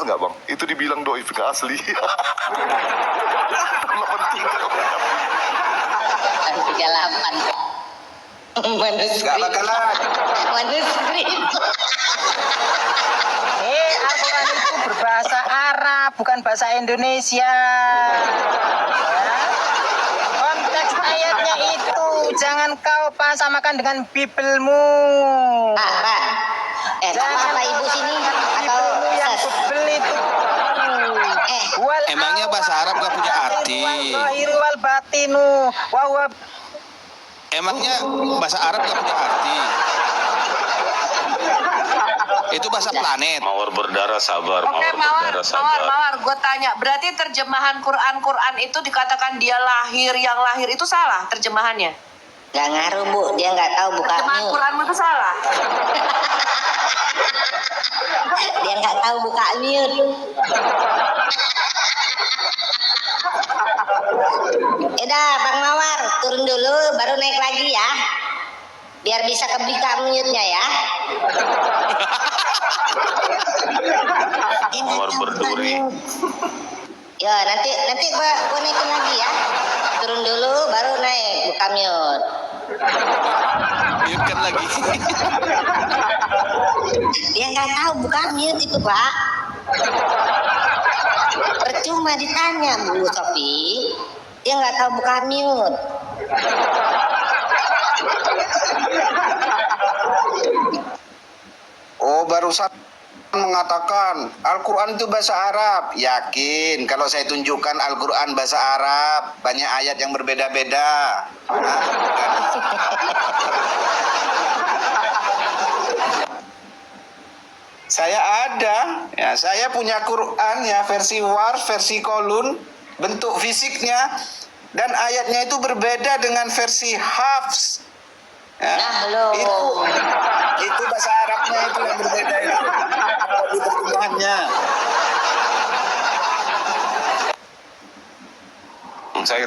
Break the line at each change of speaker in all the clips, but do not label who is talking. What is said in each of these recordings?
nggak bang? Itu dibilang doif nggak asli.
38 manuskrip.
Nggak bakalan.
Manuskrip.
Al-Quran itu berbahasa Arab, bukan bahasa Indonesia. Ya. Konteks ayatnya itu jangan kau samakan dengan Bibelmu.
Pak.
Jangan
Apa ibu sini? Atau
Bibelmu yang Bibel itu.
Emangnya bahasa Arab nggak punya arti?
Wal batinu. Wah.
Emangnya bahasa Arab nggak punya arti? Itu bahasa planet.
Mawar berdarah sabar.
Oke,
Mawar berdarah sabar.
Mawar, gue tanya, berarti terjemahan Quran itu dikatakan dia lahir, yang lahir itu salah terjemahannya?
Gak ngaruh Bu, dia nggak tahu buka
Terjemahan
mute.
Quranmu itu salah?
Dia nggak tahu buka mute. Udah Bang Mawar, turun dulu, baru naik lagi ya. Biar bisa kebuka mute-nya ya.
Mawar berduri.
Ya nanti gua naikin lagi ya. Turun dulu baru naik buka mute.
Mute kan lagi.
Dia nggak tahu buka mute itu Pak. Percuma ditanya Bu Sofi. Dia nggak tahu buka mute.
Oh, barusan mengatakan Al-Quran itu bahasa Arab. Yakin kalau saya tunjukkan Al-Quran bahasa Arab, banyak ayat yang berbeda-beda. Saya ada, ya saya punya Quran ya versi Wars, versi Kolun, bentuk fisiknya dan ayatnya itu berbeda dengan versi Hafs. Ya,
Nah,
itu bahasa Arabnya itu yang berbeda itu. Di terjemahannya.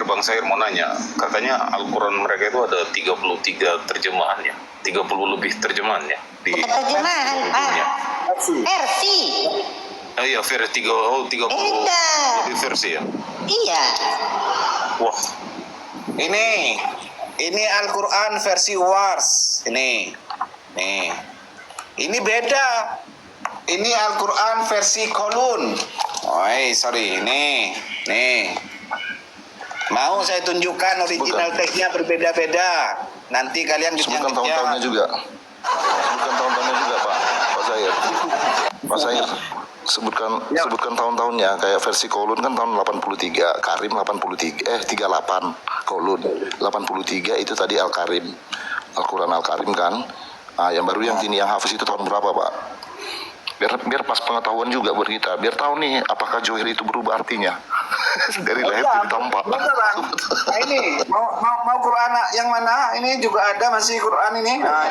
Bang Sair mau nanya, katanya Al-Quran mereka itu ada 33 terjemahannya, 30 lebih terjemahannya di
bukan terjemahan Pak. Versi.
Oh iya, versi 30
Beda.
lebih versi ya.
Iya.
Wah,
Ini Al-Quran versi Wars. Ini beda. Ini Al-Quran versi Kolun. Sorry. Nih. Mau saya tunjukkan original teksnya berbeda-beda. Nanti kalian
Sebutkan tahun-tahunnya juga. Pak Sair. Sebutkan tahun-tahunnya. Kayak versi Kolun kan tahun 83, Karim 38, Kolun 83 itu tadi Al-Karim. Al-Quran Al-Karim kan. Nah, yang baru yang ini yang Hafiz itu tahun berapa, Pak? Biar pas pengetahuan juga buat kita. Biar tahu nih apakah Johir itu berubah artinya. Dari lahir jadi tampak.
Betul, Bang. Nah, ini mau Quran yang mana? Ini juga ada masih Quran ini. Nah,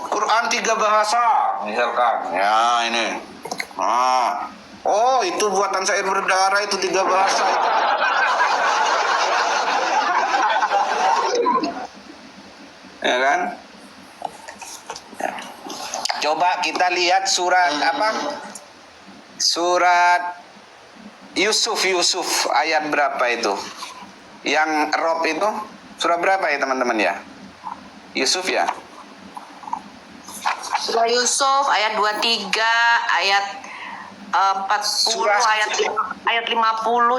Quran 3 bahasa misalkan. Ya, ini. Nah. Oh, itu buatan Sair berdarah itu 3 bahasa. Ya kan? Ya. Coba kita lihat surat apa? Surat Yusuf ayat berapa itu? Yang Rob itu surat berapa ya teman-teman ya? Yusuf ya?
Surah Yusuf ayat 23, ayat 40, ayat 50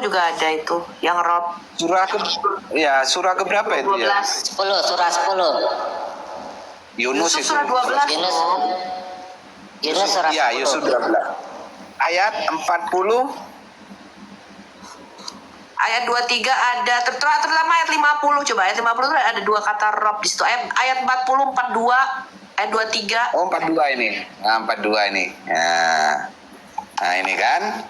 juga ada itu yang Rob.
Surah ke berapa itu ya?
10, surah 10.
Yunus itu.
Surah 12.
Yunus surah 10.
Ya, Yusuf 12. Ayat 40.
Ayat 23 ada terutama ayat 50, coba ayat 50 itu ada 2 kata Rob di situ. Ayat 40, 42, ayat 23.
Oh, 42 ini. Nah, 42 ini. Nah, ini kan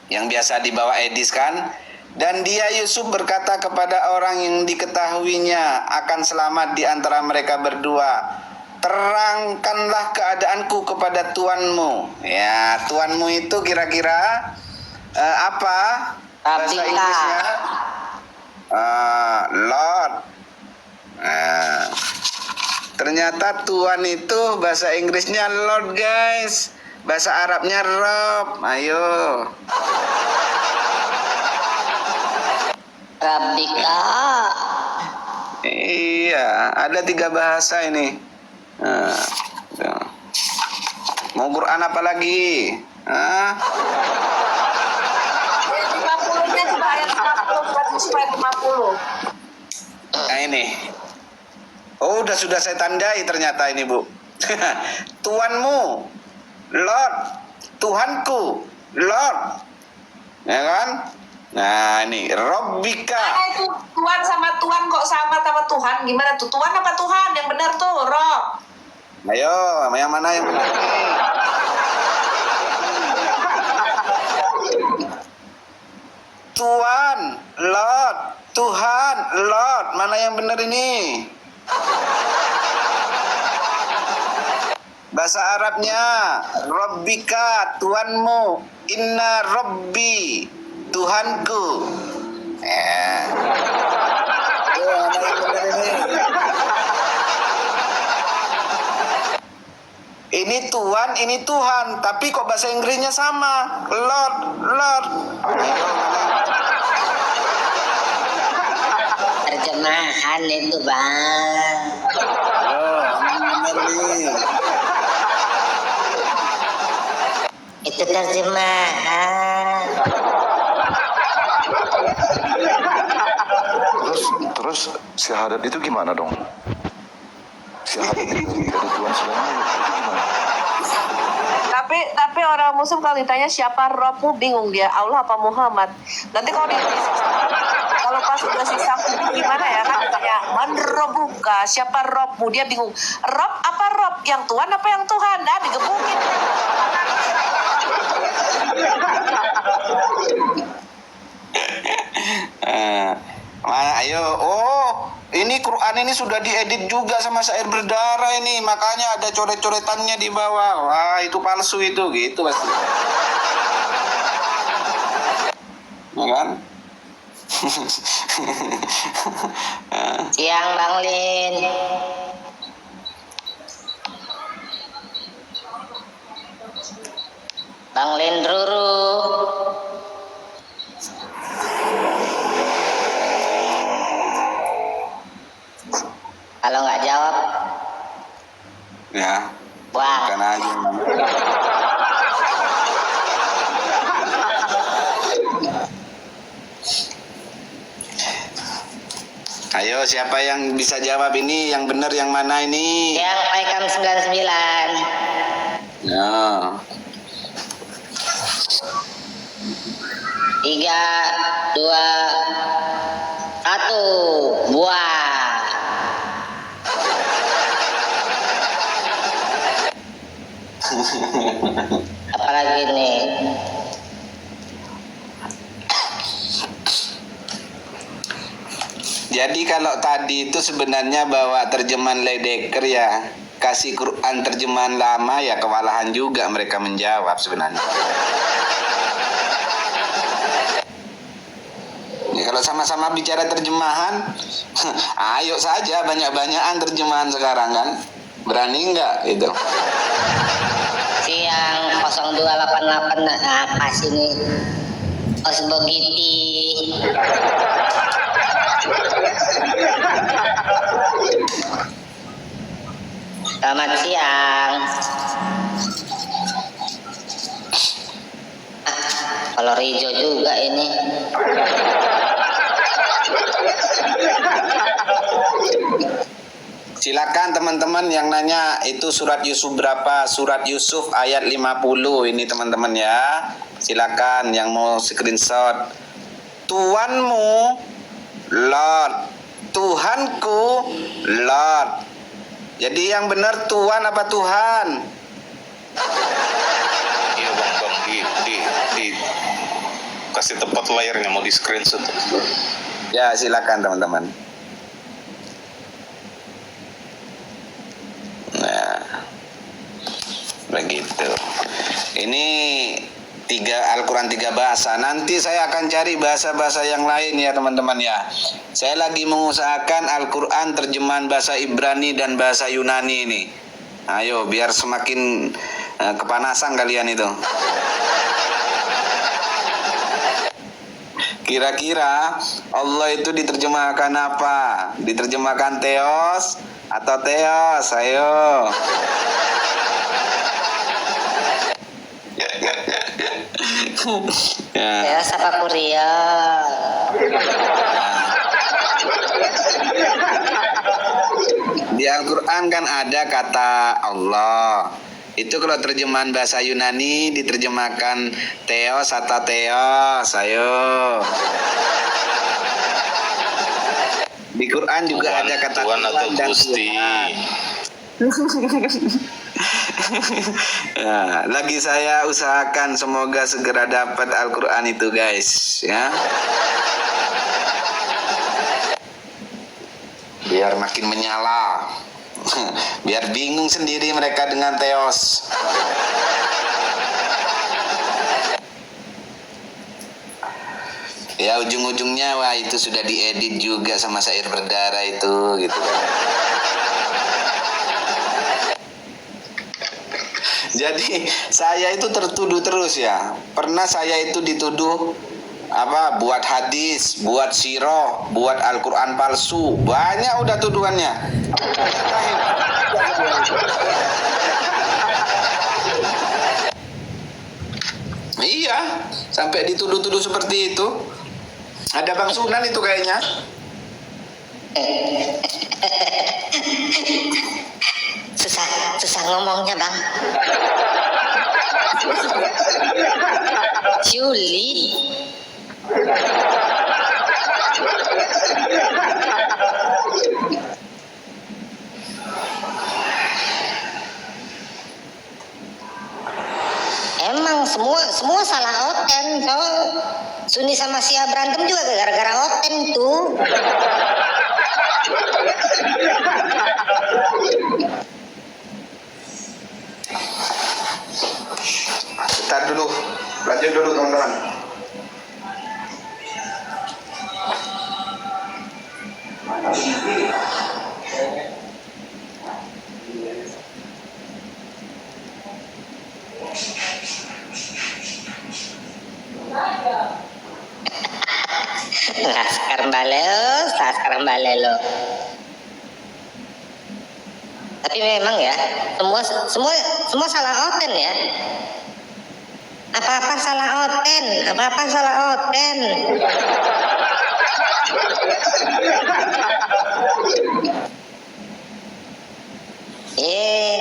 yang biasa dibawa Edis kan. Dan dia Yusuf berkata kepada orang yang diketahuinya akan selamat di antara mereka berdua, terangkanlah keadaanku kepada tuanmu. Ya, tuanmu itu kira-kira apa? Bahasa Inggrisnya Lord. Ternyata Tuhan itu bahasa Inggrisnya Lord, guys. Bahasa Arabnya Rob. Ayo.
Rabbika.
Iya, ada 3 bahasa ini. Nah, tuh. Mau Quran apa lagi? Hah?
50-nya juga ayat 40 sampai 50.
Nah ini. Oh, sudah saya tandai ternyata ini, Bu. Tuanmu, Lord. Tuhanku, Lord. Ya kan? Nah, ini Rabbika.
Itu Tuhan sama Tuhan kok sama Tuhan? Gimana tuh? Tuhan apa Tuhan? Yang benar tuh, Rob.
Ayo, yang mana yang benar ini? Tuhan, Lord, Tuhan, Lord. Mana yang benar ini? Bahasa Arabnya Rabbika, Tuhanmu. Inna Rabbi, Tuhanku. Ayo, mana yang benar ini? Ini Tuhan, ini Tuhan, tapi kok bahasa Inggrisnya sama? Lord, Lord.
Terjemahan itu bang. Itu terjemahan.
Terus syahadat itu gimana dong? Syahadat itu dari Tuhan sebenarnya itu gimana?
Tapi orang Muslim kalau ditanya siapa Robmu bingung dia, Allah apa Muhammad. Nanti kalau kalau pas udah sisa gimana ya kan ditanya man Robbuka, siapa Robmu, dia bingung. Rob apa Rob? Yang Tuhan apa yang Tuhan? Nah digebukin.
Mana ayo. Oh, ini Quran ini sudah diedit juga sama syair berdarah ini, makanya ada coret-coretannya di bawah. Wah, itu palsu itu gitu pasti. Ya kan?
Siang Bang Lin. Bang Lin Ruru. Kalau nggak jawab,
Ya.
wah.
Bukan aja. Ayo, siapa yang bisa jawab ini? Yang benar yang mana ini?
Yang Paikam 99.
Ya.
3, 2, 1, buah. Apalagi nih?
Jadi kalau tadi itu sebenarnya bawa terjemahan Ledeker ya, kasih Quran terjemahan lama ya kewalahan juga mereka menjawab sebenarnya. Ya, kalau sama-sama bicara terjemahan, ayo saja banyak-banyakan terjemahan sekarang kan, berani nggak itu?
Siang 0288 apa sih ini? Osbogiti. Selamat siang. Kalau Rijo juga ini.
Silakan teman-teman yang nanya itu surat Yusuf berapa? Surat Yusuf ayat 50 ini teman-teman ya. Silakan yang mau screenshot. Tuanmu Lord, Tuhanku Lord. Jadi yang benar Tuhan apa Tuhan?
Iya bang, di kasih tempat layarnya mau di screenshot.
Ya silakan teman-teman. Nah, begitu. Ini Al-Quran 3 bahasa. Nanti saya akan cari bahasa-bahasa yang lain ya teman-teman ya. Saya lagi mengusahakan Al-Quran terjemahan bahasa Ibrani dan bahasa Yunani ini. Ayo biar semakin kepanasan kalian itu. Kira-kira Allah itu diterjemahkan apa? Diterjemahkan Theos atau Theos? Ayo. Ya.
Ya, siapa Kuria?
Di Al-Quran kan ada kata Allah. Itu kalau terjemahan bahasa Yunani diterjemahkan Theos atau Theos. Ayo. Di Quran juga ada kata
Tuhan atau
dan
Gusti.
Tuhan. Ya, lagi saya usahakan semoga segera dapat Al-Quran itu guys ya. Biar makin menyala. Biar bingung sendiri mereka dengan Theos. Ya ujung-ujungnya wah itu sudah diedit juga sama Syair Berdarah itu gitu. Jadi saya itu tertuduh terus ya. Pernah saya itu dituduh buat hadis, buat siroh, buat Al-Quran palsu. Banyak udah tuduhannya. Iya, sampai dituduh-tuduh seperti itu. Ada Bang Sunan itu kayaknya.
Susah ngomongnya bang. Juli. Emang semua salah Oten. So, Sunni sama Syiah berantem juga gara-gara Oten tuh.
Bentar dulu, lanjut dulu teman-teman.
Laskar Balelo. Tapi memang ya, semua salah Oten ya. Apa-apa salah Oten.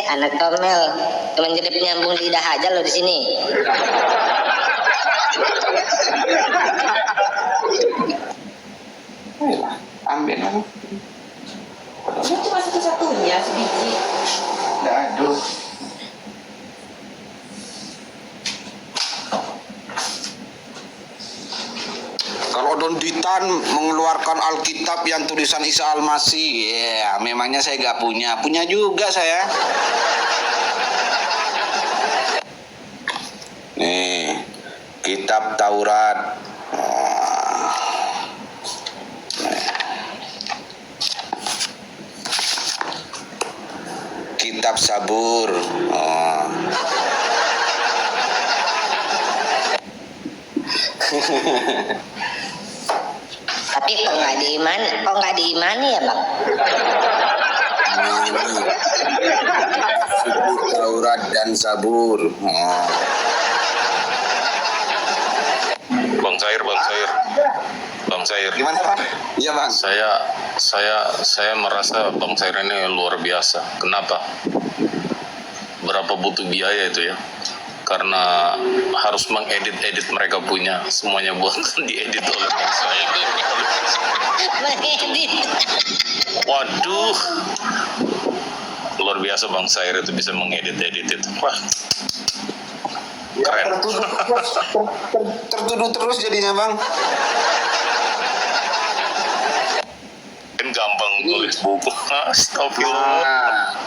Anak Tomel, cuman jadi penyambung lidah aja lo di sini.
Ambil aku.
Ini cuma satu-satunya sebiji.
Aduh. Kalau Don Ditan mengeluarkan Alkitab yang tulisan Isa Al-Masih, ya memangnya saya gak punya. Punya juga saya. Nih, kitab Taurat. Kitab Sabur.
Tapi kok nggak diimani ya bang?
Suku Taurat dan Sabur.
Bang Sair.
Gimana Pak? Iya Bang.
Saya merasa Bang Sair ini luar biasa. Kenapa? Berapa butuh biaya itu ya? Karena harus mengedit mereka punya semuanya buatan diedit oleh Bang Sair.
Mengedit.
Waduh, luar biasa Bang Sair itu bisa mengedit itu. Wah, keren.
Tertuduh terus jadinya Bang.
Kan gampang nulis buku. Astagfirullah.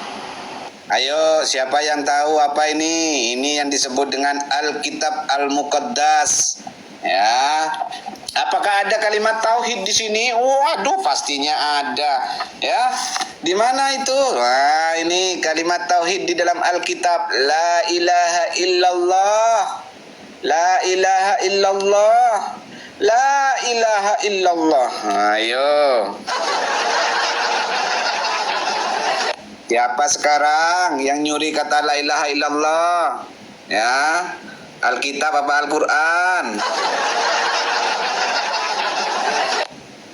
Nah, Ayo, siapa yang tahu apa ini? Ini yang disebut dengan Alkitab Al-Muqaddas. Ya. Apakah ada kalimat tauhid di sini? Waduh, pastinya ada. Ya. Di mana itu? Wah, ini kalimat tauhid di dalam Alkitab. La ilaha illallah. La ilaha illallah. La ilaha illallah. Ayo. Siapa sekarang yang nyuri kata la ilaha illallah? Ya. Alkitab apa Al-Quran?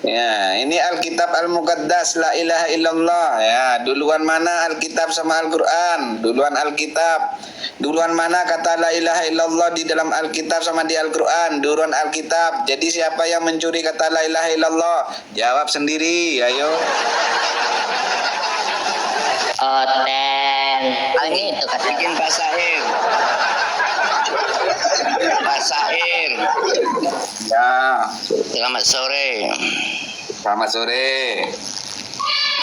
Ya, ini Alkitab Al-Muqaddas la ilaha illallah. Ya, duluan mana Alkitab sama Al-Quran? Duluan Alkitab. Duluan mana kata la ilaha illallah di dalam Alkitab sama di Al-Quran? Duluan Alkitab. Jadi siapa yang mencuri kata la ilaha illallah? Jawab sendiri, ayo.
Oten. Oh gitu kata.
Bikin Pak Sair. Pak Sair. Ya.
Selamat sore.
Selamat sore.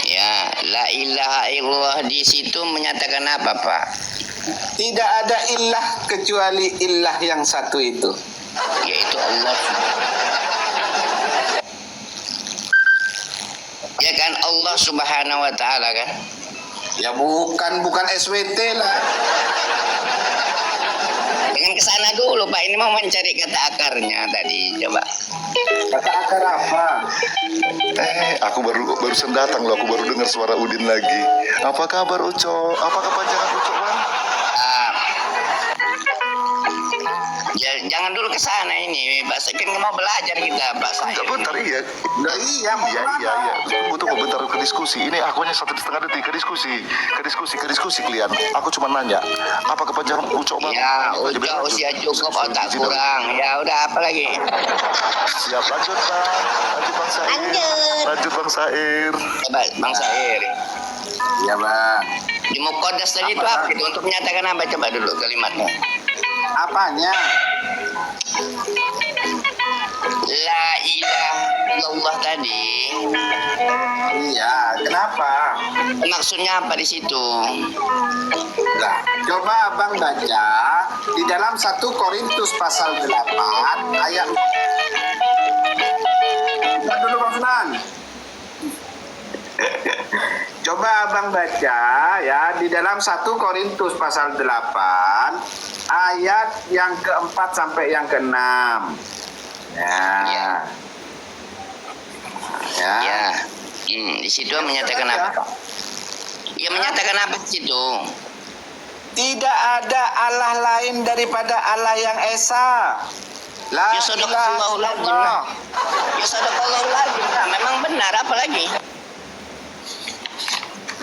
Ya, la ilaha illallah di situ menyatakan apa, Pak?
Tidak ada ilah kecuali ilah yang satu itu.
Yaitu Allah. Ya kan Allah Subhanahu wa taala kan?
Ya bukan SWT lah.
Dengan kesana dulu, Pak. Ini mau mencari kata akarnya tadi, coba.
Kata akar apa?
Aku barusan datang loh, aku baru dengar suara Udin lagi. Apa kabar Uco? Apa kepanjangan Uco, Bang?
Jangan dulu ke sana ini, Pak. Kan mau belajar kita, Pak. Saya.
Bentar, iya.
Nah, iya, mau
Iya. Tunggu bentar ke diskusi. Ini akunya 1,5 detik ke diskusi kalian. Aku cuma nanya, apa kepanjangan Uco, Bang?
Ya,
Aja bilang,
udah usia
lanjut.
cukup, otak kurang. Ya udah, apa lagi?
Siap, lanjut Bang. Lanjut Bang Sair.
Coba, Bang Sair.
Iya, Bang.
Di Muqaddas tadi itu apa? Itu untuk menyatakan apa? Coba dulu kalimatnya.
Apanya?
La ilaha illallah tadi.
Iya, kenapa?
Maksudnya apa di situ?
Nah, coba Abang baca di dalam 1 Korintus pasal 8 ayat. Lihat dulu Bang Sunan. Coba Abang baca ya di dalam 1 Korintus pasal 8 ayat yang keempat sampai yang keenam. Ya.
Ya.
Ya.
Ya. Di situ menyatakan apa? Ya menyatakan apa di situ?
Tidak ada Allah lain daripada Allah yang Esa. La
Ya sadaqallahu
ilaha
lazim.
illallah.
Ya sadaqallahu lazim. Nah, memang benar, apa lagi?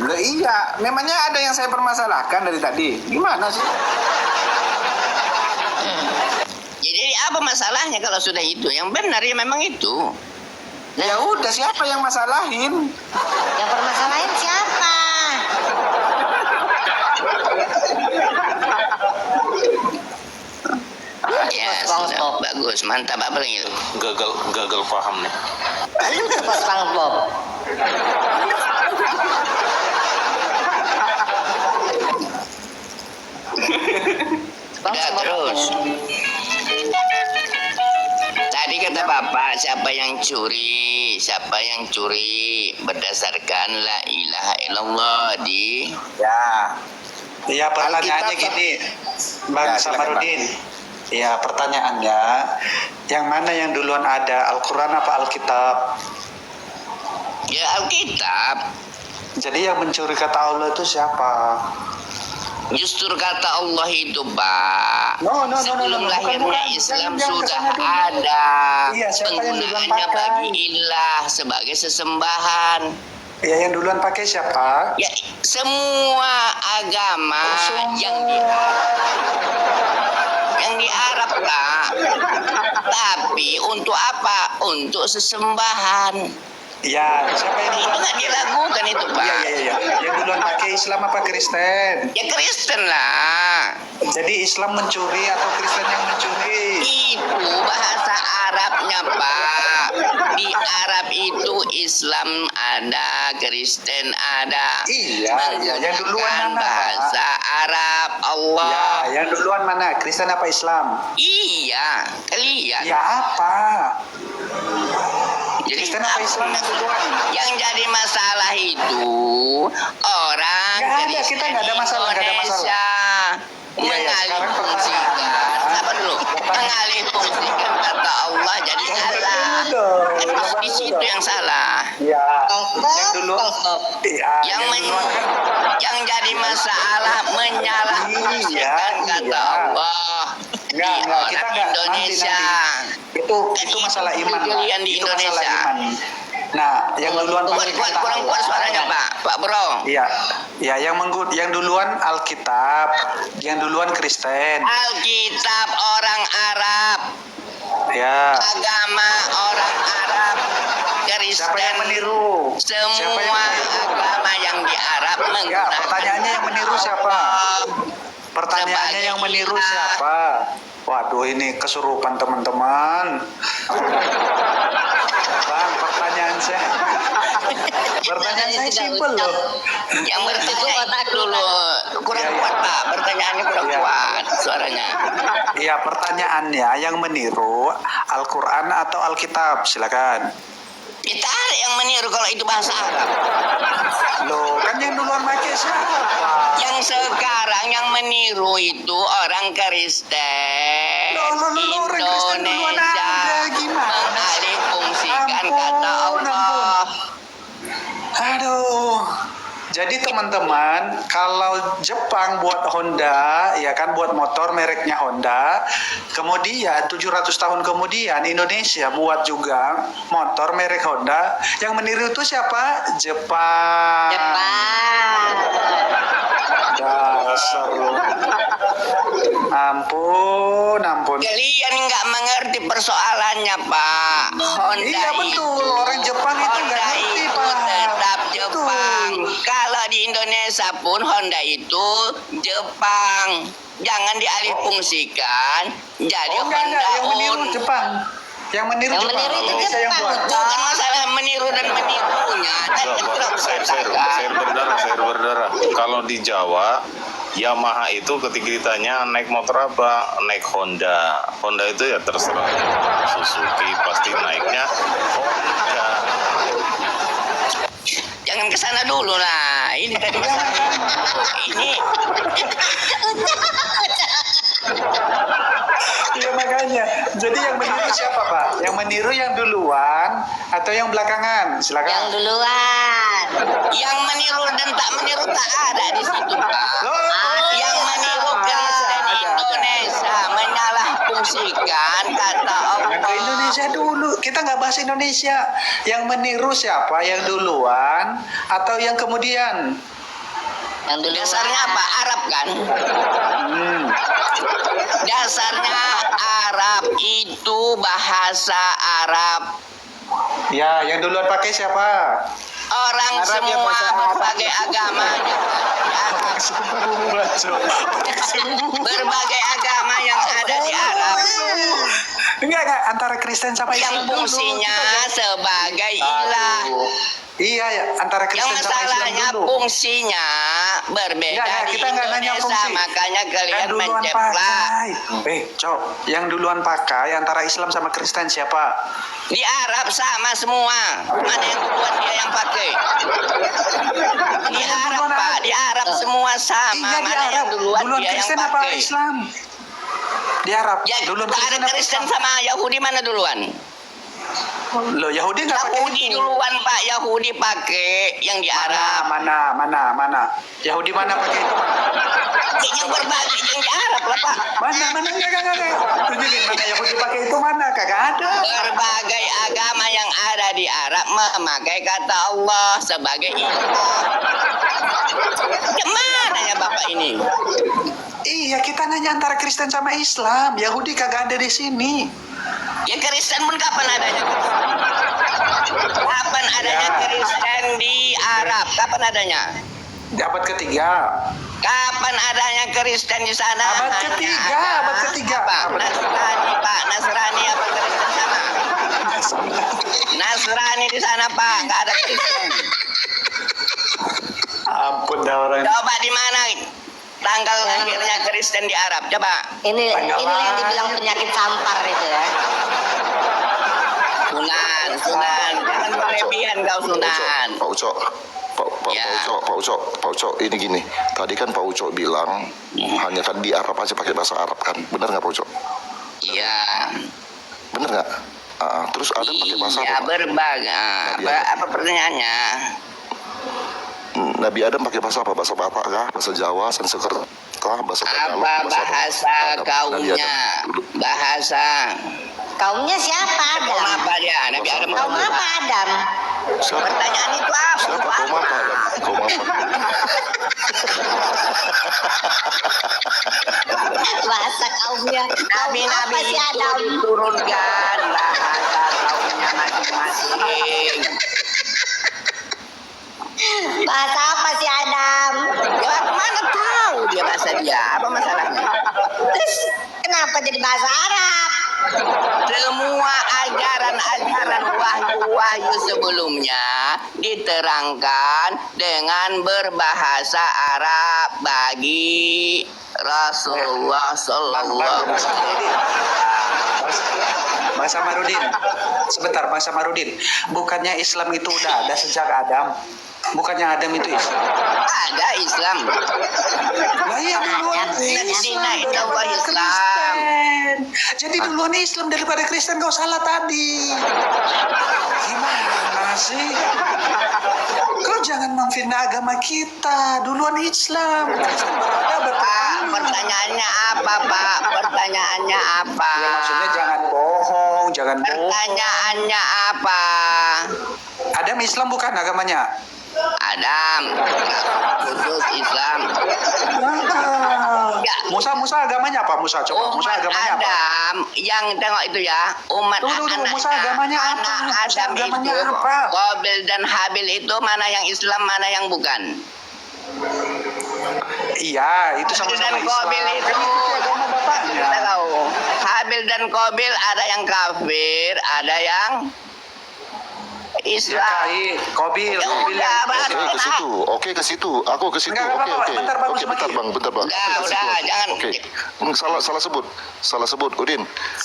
Loh iya, memangnya ada yang saya permasalahkan dari tadi? Gimana sih?
Jadi apa masalahnya kalau sudah itu? Yang benar ya memang itu.
Ya udah, siapa yang masalahin?
Yang permasalahan siapa?
Ya sudah bagus, mantap. Apa lagi?
Gagal paham nih.
Itu pas SpongeBob.
Udah terus. Tadi kata Bapak, siapa yang curi? Siapa yang curi berdasarkan la ilaha illallah di
Ya.
Iya, pertanyaannya
Alkitab.
gini, Bang
Ya, silakan,
Samarudin. Ya, pertanyaannya, yang mana yang duluan ada, Al-Quran apa Alkitab?
ya Alkitab.
Jadi yang mencuri kata Allah itu siapa?
Justru kata Allah itu, Pak,
No.
sebelum lahirnya
Bukan.
Islam
Jangan
sudah
kesana dulu.
ada
Iya, siapa yang duluan
penggunaannya
pakai?
bagi ilah sebagai sesembahan.
Ya, yang duluan pakai siapa?
Ya, semua agama yang di Arab, Pak. Tapi untuk apa? Untuk sesembahan.
Ya, siapa yang
Itu
duluan?
nggak diragukan itu Pak.
Iya. Yang duluan pakai Islam apa Kristen?
Ya Kristen lah.
Jadi Islam mencuri atau Kristen yang mencuri?
Itu bahasa Arabnya Pak. Di Arab itu Islam ada, Kristen ada.
Iya, yang duluan
Menggunakan
mana, Pak?
bahasa Arab Allah.
Ya, yang duluan mana? Kristen apa Islam?
Iya, lihat.
Ya apa?
Jadi
Kristen apa Islam yang duluan?
yang jadi masalah itu orang
Nggak ada,
Kristen
kita nggak ada masalah, nggak ada masalah.
Indonesia
Iya, sekarang
mengalihfungsikan, sabar dulu, mengalihfungsikan kata Allah jadi salah. Kan di situ yang salah.
Ya, yang dulu. Iya,
Yang
yang duluan kan.
yang jadi masalah menyalahfungsikan
Iya,
kata
iya.
Allah di
Enggak, kita
orang
enggak
Indonesia.
Itu masalah iman, Pak.
Kejelian di
Itu masalah
Indonesia.
iman. Nah, yang duluan pakai kata
Kurang kuat
Allah.
suaranya Pak Bro.
Iya, ya yang duluan Alkitab, yang duluan Kristen.
Alkitab orang Arab,
Ya.
agama orang Arab, Kristen.
Siapa yang meniru? Siapa
Semua
yang
agama yang di Arab
Ya,
menggunakan.
pertanyaannya yang meniru siapa? Pertanyaannya
Sebagai
yang meniru
ilah.
siapa? Waduh, ini kesurupan teman-teman. Bang, pertanyaan saya. Pertanyaan saya simpel loh.
Yang bertanya itu dulu kurang
Ya, ya.
kuat Pak, pertanyaannya kurang
Ya.
kuat suaranya.
Iya, pertanyaannya yang meniru Al-Quran atau Alkitab? Silakan.
Kita ada yang meniru kalau itu bahasa Arab.
Loh, kan yang duluan pakai siapa?
Yang sekarang yang meniru itu orang Kristen
Loh, orang Kristen duluan
Indonesia
ada, gimana?
mengalihfungsikan
Ampun,
kata Allah.
Aduh. Jadi teman-teman, kalau Jepang buat Honda, ya kan buat motor mereknya Honda, kemudian 700 tahun kemudian Indonesia buat juga motor merek Honda, yang meniru itu siapa? Jepang. Dasar lu. Ampun.
Kalian nggak mengerti persoalannya Pak. Honda
Iya betul, orang Jepang itu nggak
Honda
ngerti
itu
Pak.
tetap
Betul.
Jepang. Kalau di Indonesia pun Honda itu Jepang. Jangan dialihfungsikan jadi
Oh enggak,
Honda
yang meniru
On.
Jepang. Yang meniru
Yang
Jepang.
meniru itu
Indonesia yang
Jepang.
buat.
Bukan masalah meniru dan menirunya. Tadi kan sudah saya katakan.
Saya berdarah. Kalau di Jawa, Yamaha itu ketika ditanya naik motor apa, naik Honda. Honda itu ya terserah. Suzuki pasti naiknya Honda.
Jangan ke sana dulu lah. Ini tadi masalah. Ini
Iya makanya. Jadi yang meniru siapa Pak? Yang meniru yang duluan atau yang belakangan?
Yang
Silakan.
duluan.
yang meniru dan tak meniru tak ada di situ Pak.
Loh,
Yang meniru Kristen
ada.
Indonesia menyalahfungsikan kata
Yang ke
Allah.
Indonesia dulu. Kita nggak bahas Indonesia. Yang meniru siapa? Yang duluan atau yang kemudian?
Yang duluan.
Dasarnya apa? Arab kan? Dasarnya Arab itu bahasa Arab.
Ya, yang duluan pakai siapa?
Orang
Arab ya,
semua
bahasa Arab.
berbagai agamanya berbagai agama yang ada di Arab
Enggak, antara Kristen sama
yang
Islam dulu.
fungsinya
Kita
sebagai ilah.
Aduh. Iya ya, antara
Yang
Kristen sama Islam
masalahnya
dulu.
fungsinya berbeda
Enggak,
di
kita nggak nanya
Indonesia,
fungsi.
makanya
Yang
kalian
duluan
menceplak.
pakai. Cok, yang duluan pakai antara Islam sama Kristen siapa?
Di Arab sama semua. Mana yang duluan dia yang pakai? Di Arab Pak, di Arab semua sama.
Iya di
Mana yang
Arab.
duluan
Duluan
dia yang
Kristen apa
pakai?
Islam? Di Arab.
Ya,
Duluan
ada
Kristen apa
Kristen
Islam?
sama Yahudi mana duluan?
Loh, Yahudi nggak pakai
Yahudi
itu.
duluan Pak, Yahudi pakai yang di Arab.
Mana? Yahudi mana pakai itu?
Yang berbagi yang di Arab lah Pak.
Mana? Enggak. Tunjukin mana Yahudi pakai itu mana? Kagak ada.
Berbagai agama yang ada di Arab memakai kata Allah sebagai ilah. Kemana ya Bapak ini?
Iya, kita nanya antara Kristen sama Islam. Yahudi kagak ada di sini.
Ya Kristen pun kapan adanya? Kapan adanya Kristen di Arab? Kapan adanya?
Di abad ketiga.
Kapan adanya Kristen di sana?
Abad
Hanya
ketiga,
ada
abad ketiga.
Apa?
Abad
Nasrani, Pak. Nasrani apa Kristen sama? Nasrani di sana, Pak. Nggak ada Kristen.
Ampun dah orang.
Coba di mana tanggal lahirnya Kristen di Arab? Coba.
Ini yang dibilang penyakit sampar itu ya.
Sunan. Jangan berlebihan kau Sunan.
Pak Ucok,
Ya.
Pak Ucok, ini gini. Tadi kan Pak Ucok bilang hanya kan di Arab aja pakai bahasa Arab kan, benar nggak Pak Ucok?
Iya.
Benar nggak? Terus Adam pakai bahasa
Iya,
apa? Pak?
berbagai. Apa pertanyaannya?
Nabi Adam pakai bahasa apa? Bahasa Batak kah? Bahasa Jawa, Sanskerta, bahasa Tagalog,
Apa bahasa
Adam, Nabi
kaumnya?
Adam dulu.
Bahasa.
Kaumnya siapa
Kaum
Adam?
apa dia? Nabi Adam
Kaum apa Adam?
Siapa?
Pertanyaan itu apa?
Siapa? Kaum apa Adam? Kaum apa?
Bahasa kaumnya. Kaum
Nabi-nabi
apa si
itu
Adam?
diturunkan bahasa kaumnya masing-masing.
Bahasa apa si Adam?
Ya mana tahu dia bahasa dia? Apa masalahnya?
Terus kenapa jadi bahasa Arab?
Semua ajaran-ajaran wahyu-wahyu sebelumnya diterangkan dengan berbahasa Arab bagi Rasulullah Sallallahu Alaihi Wasallam.
Mas Samarudin, sebentar Mas Samarudin. Bukannya Islam itu udah ada sejak Adam? Bukannya Adam itu Islam?
Ada Islam.
Lah iya duluan
Dina itu
daripada
Islam.
Kristen. Jadi duluan Islam daripada Kristen, kau salah tadi. Gimana sih? Kau jangan memfitnah agama kita. Duluan Islam. Kristen baru ada
Pak,
bertahun.
pertanyaannya apa, Pak? Pertanyaannya apa?
Ya, maksudnya jangan bohong, jangan bohong.
Pertanyaannya apa?
Adam Islam bukan agamanya?
Adam, khusus Islam. Ya.
Musa agamanya apa? Musa coba. Musa
Umat
agamanya apa?
Adam yang tengok itu ya, umat
Tunggu,
anak
Musa agamanya apa?
anak
Musa
Adam
agamanya
itu
apa?
Qabil dan Habil itu mana yang Islam, mana yang bukan?
Iya, itu
Habil
sama-sama
dan
Islam.
Qabil itu
Kan ikuti agama bapaknya.
kita tahu. Habil dan Qabil ada yang kafir, ada yang
Ya,
Islam.
Kai, Qabil,
Ya
Qabil
udah,
yang
Bang.
Oke, ke situ. Oke, ke situ. Aku ke situ.
Enggak
Oke,
apa-apa,
oke.
bentar, Bang
Oke,
Usmaki.
bentar, Bang.
Udah,
Ke situ.
jangan.
Oke. Salah sebut. Udin,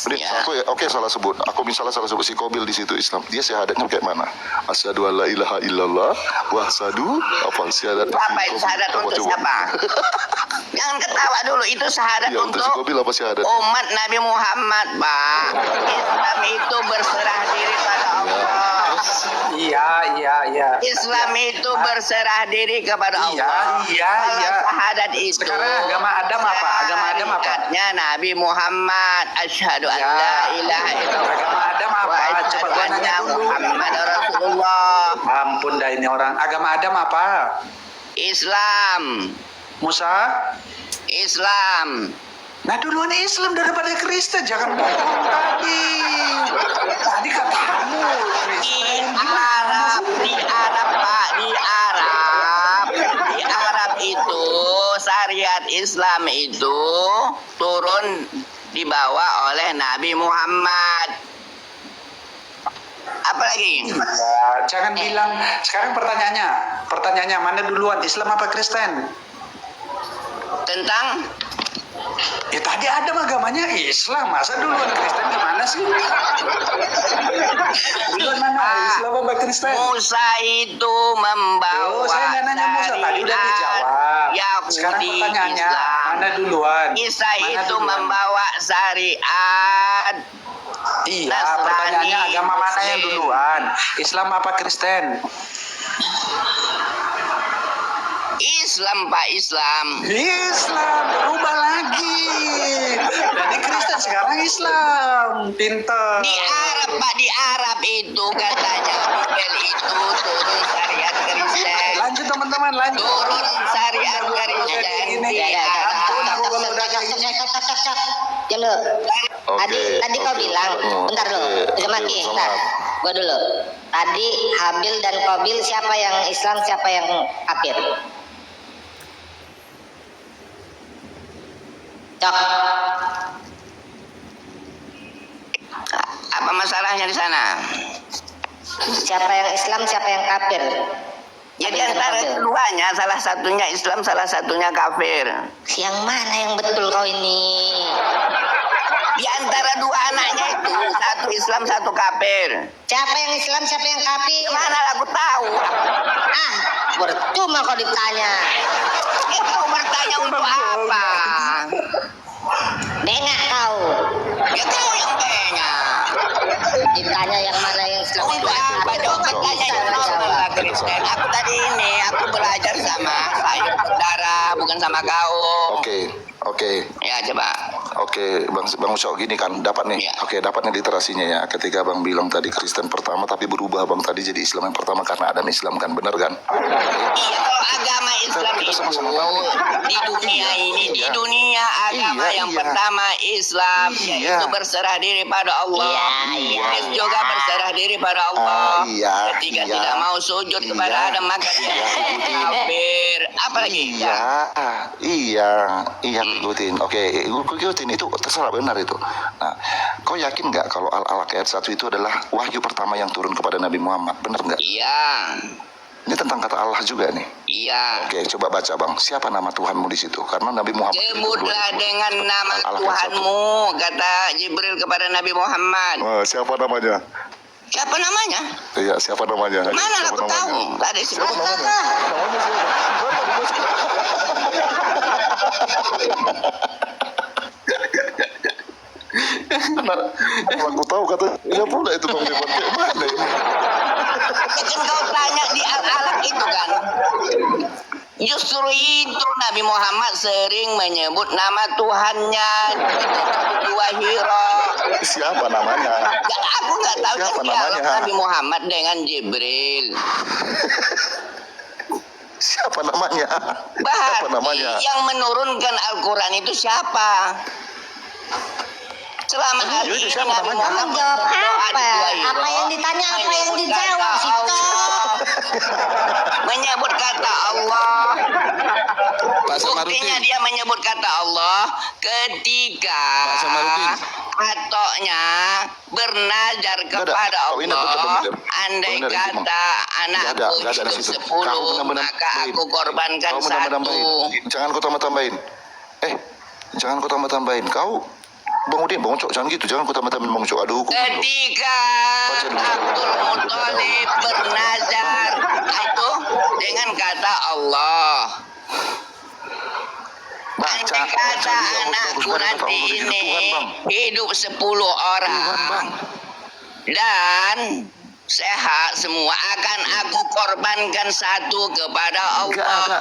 Ya.
oke, salah sebut. Aku misalnya salah sebut si Qabil di situ Islam. Dia syahadatnya kayak mana? Asyhadu an la ilaha illallah wa asyhadu apa syahadat?
Apa itu syahadat untuk siapa? Jangan ketawa dulu, itu syahadat
Ya, untuk si
untuk
Qabil apa syahadat?
umat Nabi Muhammad, Pak. Islam itu berserah diri pada Allah.
Iya.
Islam itu berserah diri kepada
Iya,
Allah.
iya.
Kalau syahadat itu
Sekarang agama Adam apa? Agama Adam apa?
syariatnya Nabi Muhammad. Asyhadu an
Ya.
la ilaha illallah.
Agama Adam
Wa
apa?
asyhadu
Coba gua nanya
anna
dulu.
Muhammad Rasulullah.
Ampun dah ini orang. Agama Adam apa?
Islam.
Musa?
Islam.
Nah duluan Islam daripada Kristen. Jangan bohong tadi. Tadi katamu Kristen.
Di Arab Pak, di Arab itu syariat Islam itu turun dibawa oleh Nabi Muhammad. Apalagi?
Ya, jangan bilang. Sekarang pertanyaannya mana duluan, Islam apa Kristen?
Tentang
Ya tadi Adam agamanya Islam, masa duluan Kristen gimana sih? Duluan mana? Islam apa Kristen?
Musa itu membawa
Oh, saya nggak nanya Musa, tadi udah dijawab. Sekarang
Yahudi,
pertanyaannya,
Islam.
mana duluan?
Isa
Mana
itu
duluan?
membawa syariat.
Iya,
Nasrani,
pertanyaannya agama mana yang
Muslim.
duluan? Islam apa Kristen?
Islam Pak, Islam.
Islam, berubah lagi. Jadi Kristen sekarang Islam, pinter.
Di Arab Pak, di Arab itu katanya Bible itu turun syariat Kristen.
Lanjut teman-teman, lanjut.
Turun syariat Kristen.
Ini,
Di
ampun,
Arab.
aku kalau udah kayak gini.
Diam dulu.
Oke,
Tadi kau
oke.
bilang, bentar dulu,
Oke,
Usmaki,
oke,
bentar.
selamat.
Gua dulu. Tadi Habil dan Qabil siapa yang Islam, siapa yang kafir? Cok.
Apa masalahnya di sana?
Siapa yang Islam, siapa yang kafir?
Jadi antara keduanya, salah satunya Islam, salah satunya kafir.
Yang mana yang betul kau ini?
Di antara dua anaknya itu, satu Islam, satu kafir.
Siapa yang Islam, siapa yang kafir?
Mana aku tahu?
Ah, percuma kau ditanya.
Kau bertanya untuk apa?
Bengak kau.
Ya kau yang banyak.
Ditanya yang mana yang Islam,
Untuk apa dong bertanya yang normal Kristen? Aku tadi ini, aku belajar sama saya saudara, bukan sama kau.
Oke.
Ya coba.
Oke, Bang Ucok gini kan, dapat nih.
Ya.
Oke, dapat nih literasinya ya. Ketika Bang bilang tadi Kristen pertama, tapi berubah Bang tadi jadi Islam yang pertama karena Adam Islam kan, benar kan?
Iya, kalau agama Islam
Kita
itu
sama-sama tahu.
di dunia ini, di
Iya.
dunia agama
Iya,
yang
iya.
pertama Islam,
Iya.
yaitu berserah diri pada Allah.
Iya.
Iblis juga berserah diri pada Allah.
Iya,
Ketika
iya.
tidak mau sujud kepada
Iya.
Adam, maka dia
Iya, ikutin.
kafir. Apalagi?
Iya, ikutin. Oke, ikutin itu terserah benar itu. Nah, kau yakin nggak kalau Al-Alaq ayat 1 itu adalah wahyu pertama yang turun kepada Nabi Muhammad? Benar nggak?
Iya.
Ini tentang kata Allah juga nih.
Iya.
Oke, coba baca Bang. Siapa nama Tuhanmu di situ? Karena Nabi Muhammad itu
Sebutlah
dua.
dengan nama
Al-Alaq ayat 1.
Tuhanmu, kata Jibril kepada Nabi Muhammad.
Siapa namanya?
Siapa namanya?
Iya, siapa namanya?
Mana
Siapa
aku
namanya?
tahu? Tadi
Siapa
sebut.
namanya? Namanya aku tahu kata ya pula itu Bang Depan. Kayak mana ini?
Kan kau tanya di Al-Alaq itu kan. Justru itu Nabi Muhammad sering menyebut nama Tuhannya di Gua Hira.
Siapa namanya?
Ya, aku nggak tahu
Siapa
kan dialog
namanya?
Nabi Muhammad dengan Jibril.
Siapa namanya? Siapa namanya?
Berarti yang menurunkan Al-Quran itu siapa? Selama hari
Itu
ini
siapa
Nabi
namanya?
Muhammad
Jawab
berdoa di
apa?
Gua Hira,
Apa yang ditanya, apa yang
menyebut
dijawab,
kata
Sito?
Allah. Menyebut kata Allah.
Pak Samarudin.
Buktinya dia menyebut kata Allah ketika
Pak Samarudin.
atoknya bernazar
Nggak ada.
kepada
Oh, ini betul,
Allah.
betul.
Andai
Benar, itu, Bang.
kata
Nggak ada
anakku
di
hidup
situ.
10,
Kamu menambah-nambahin.
maka aku korbankan
Kau
satu.
menambah-nambahin. Jangan kau tambah-tambahin. Jangan kau tambah-tambahin. Kau Bang Udin, Bang Ucok, jangan gitu. Jangan kau tambah-tambahin Bang Ucok. Ada hukum.
Ketika
Baca dulu.
Abdul Muthalib bernazar itu dengan kata Allah.
Baca.
Andai kata
Bagus,
anakku
bagus.
nanti
Bagus, bagus.
ini
Tuhan, Bang.
hidup 10
Tuhan,
orang
Bang.
dan sehat semua, akan aku korbankan satu kepada
Enggak
Allah.
ada.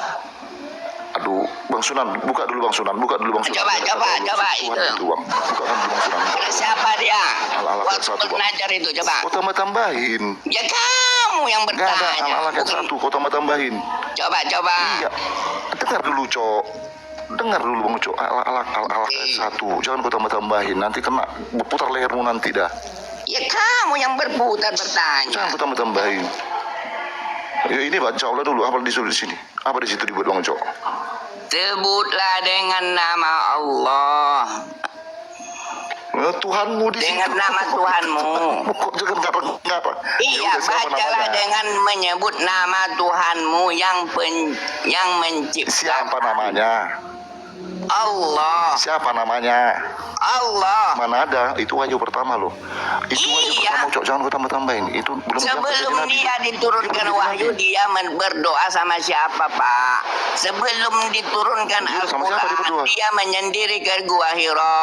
Aduh, Bang Sunan, buka dulu Bang Sunan.
Coba,
Tuhan
coba,
itu.
itu.
Bang. Bukakan dulu Bang Sunan.
Pada siapa dia?
Al-Alaq ayat
Waktu
1, Bang.
bernazar itu coba.
Kau tambah-tambahin.
Ya kamu yang
Enggak ada
bertanya.
Al-Alaq ayat
Bukan.
1, kau tambah-tambahin.
Coba.
Iya. Dengar dulu, Cok. Dengar dulu Bang Ucok. Al-Alaq ayat 1. Jangan kau tambah-tambahin. Nanti kena berputar lehermu nanti dah.
Ya kamu yang berputar bertanya.
Jangan kau tambah-tambahin. Ya, ini baca Allah dulu. Apa disuruh di sini? Apa di situ dibuat Bang Ucok?
Sebutlah dengan nama Allah,
Tuhanmu di
dengan
situ.
nama Tuhanmu.
Kok jangan ngapa?
Iya, bacalah dengan menyebut nama Tuhanmu yang menciptakan.
Siapa namanya?
Allah.
Siapa namanya?
Allah.
Mana ada? Itu wahyu pertama loh. Itu wahyu
Iya.
pertama, Cok. Jangan kau tambah-tambahin. Itu belum
Sebelum
jadi
dia
nabi.
diturunkan wahyu, dia berdoa sama siapa, Pak? Sebelum diturunkan
Sama siapa dia berdoa?
Al-Quran, dia menyendiri ke Gua Hira,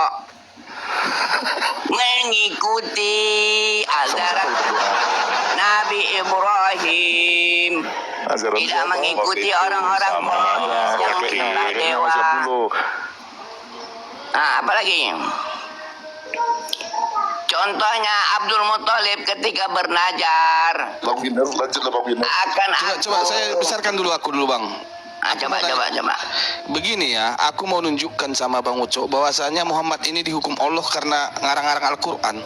mengikuti
Sama
ajaran
siapa dia berdoa?
Nabi Ibrahim.
Ajaran
Tidak
siapa?
mengikuti orang-orang
Sama ada.
yang
Kakeknya,
menyembah
kakeknya
dewa.
wajib dulu.
Nah, apalagi? Contohnya Abdul Muthalib ketika bernazar
Bang Binar, lanjutlah Bang Binar.
akan
Coba saya besarkan dulu aku dulu Bang.
Coba.
Begini ya, aku mau nunjukkan sama Bang Ucok bahwasanya Muhammad ini dihukum Allah karena ngarang-ngarang Al-Quran.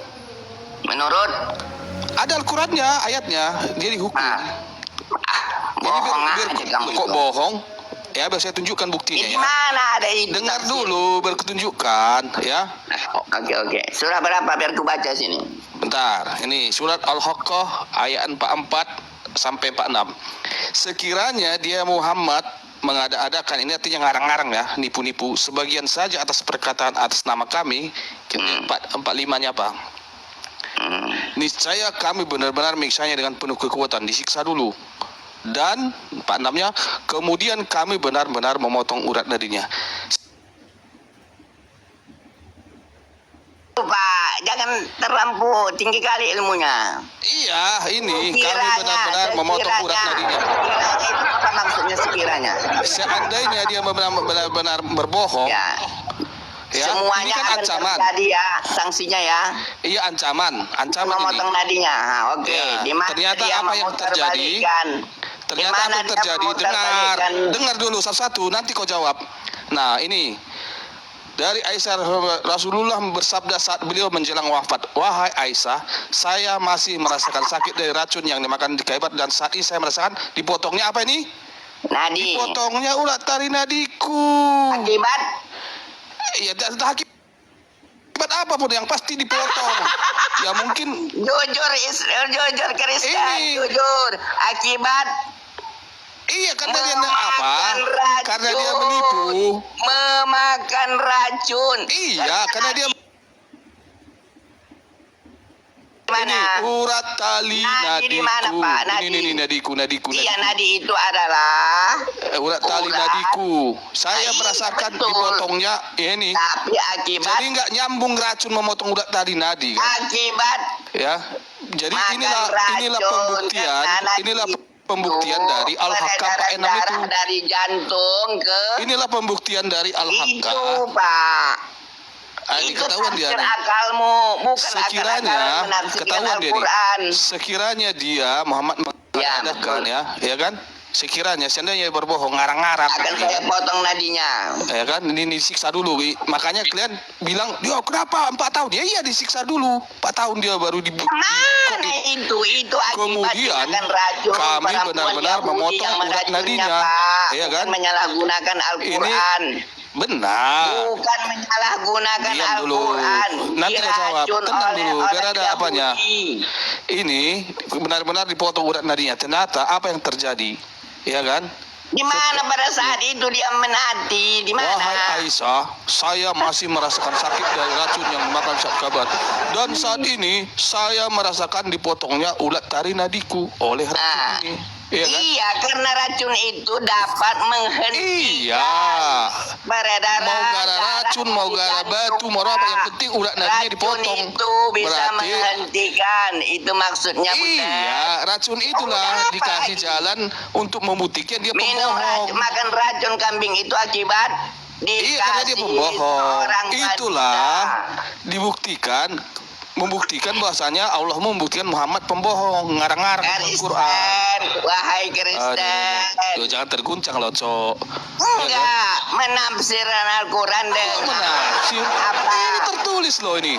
Menurut
Ada Al-Qurannya, ayatnya, dia dihukum.
Bohong
Jadi
aja kamu
kok
itu.
bohong? Ya, biar saya tunjukkan buktinya
Di
ya.
mana ada itu?
Dengar dulu, biar kutunjukkan ya.
Oke. Surah berapa biar ku baca sini?
Bentar, ini surat Al-Haqqah ayat 44 sampai 46. Sekiranya dia Muhammad mengada-adakan, ini artinya ngarang-ngarang ya, nipu-nipu, sebagian saja atas perkataan atas nama kami, 45-nya apa? Niscaya kami benar-benar menyiksanya dengan penuh kekuatan, disiksa dulu. Dan 46-nya, kemudian kami benar-benar memotong urat nadinya.
Pak, jangan terlampau tinggi kali ilmunya.
Iya, ini kami
Sekiranya,
benar-benar memotong urat nadinya.
Sekiranya itu apa maksudnya sekiranya?
Seandainya dia benar-benar berbohong,
Ya.
ya,
Semuanya
ini kan
akan
ancaman.
terjadi ya sanksinya ya.
Iya, ancaman ini.
Memotong nadinya. Oke.
Ya,
Di mana
ternyata
dia
apa yang terjadi?
memutarbalikkan?
Ternyata
Di mana
apa yang
dia
terjadi?
memutarbalikkan?
Dengar dulu satu-satu, nanti kau jawab. Nah, ini dari Aisyah, Rasulullah bersabda saat beliau menjelang wafat, wahai Aisyah, saya masih merasakan sakit dari racun yang dimakan di Khaybar, dan saat ini saya merasakan dipotongnya apa ini?
Nadi.
Dipotongnya urat tali nadiku.
Akibat
Iya, akibat apapun yang pasti dipotong. Ya mungkin
jujur Kristen,
Ini.
jujur. Akibat
iya, karena dia apa? Karena dia menipu.
Memakan racun.
Iya, karena dia
Mana?
ini urat tali
Nadi di mana,
nadiku.
Pak? Nadi.
Ini nadiku.
Iya, nadi itu adalah
Urat tali
urat.
nadiku. Saya
Iya,
merasakan
betul.
dipotongnya ini.
tapi akibat
Jadi nggak nyambung racun memotong urat tali nadi kan?
akibat
Ya. Jadi
makan
inilah
racun.
pembuktian,
Karena
inilah
itu
pembuktian dari Al-Haqqah Pak
peredaran
Enam itu.
darah dari jantung ke
Inilah pembuktian dari
itu,
Al-Haqqah.
Pak.
Ini
Itu
ketahuan dia
tafsir
nih.
akalmu, bukan
Sekiranya
akal-akalan menafsirkan
ketahuan dia
Al-Quran.
nih. Sekiranya dia Muhammad
Ya,
mengadakan
betul.
ya kan? Sekiranya seandainya berbohong ngarang-ngarang,
Akan saya potong nadinya.
ya kan? Ini disiksa dulu. Makanya kalian bilang, "Yo, kenapa 4 tahun?" Ya iya, disiksa dulu. 4 tahun dia baru
Mana itu akibat
Kemudian
dimakan racun
kami
perempuan
benar-benar
Yahudi
memotong
yang
urat
meracunnya,
nadinya.
Pak.
Iya
Bukan
kan?
menyalahgunakan Al-Quran.
Benar.
Bukan menyalahgunakan
Diam dulu.
Al-Quran.
Nanti dia jawab.
Diracun
Tenang
oleh
dulu, biar
orang
ada apanya.
Yahudi.
Ini benar-benar dipotong urat nadinya. Ternyata apa yang terjadi? Ya kan?
Di mana pada saat itu dia menati? Di mana?
Wahai Aisyah, saya masih merasakan sakit dari racun yang makan saat kabar. Dan saat ini saya merasakan dipotongnya ulat tali nadiku oleh racun ini. Iya kan?
Iya, karena racun itu dapat menghentikan
Iya.
peredaran
Mau gara racun, mau gara batu, mau apa, yang penting urat nadinya dipotong.
Racun itu bisa
Berarti
menghentikan. Itu maksudnya, Butet.
iya, racun itulah
Udah apa
dikasih
lagi?
jalan untuk membuktikan dia
Minum
pembohong.
makan racun kambing itu akibat
Iya, karena dia
dikasih
pembohong.
seorang
Itulah
wanita.
membuktikan bahwasanya Allah membuktikan Muhammad pembohong, ngarang-ngarang Al-Quran.
Kristen, wahai Kristen.
Aduh, jangan terguncang loh, Cok.
Enggak, menafsirkan Al-Quran dengan
Menafsir.
apa?
Ini tertulis loh ini.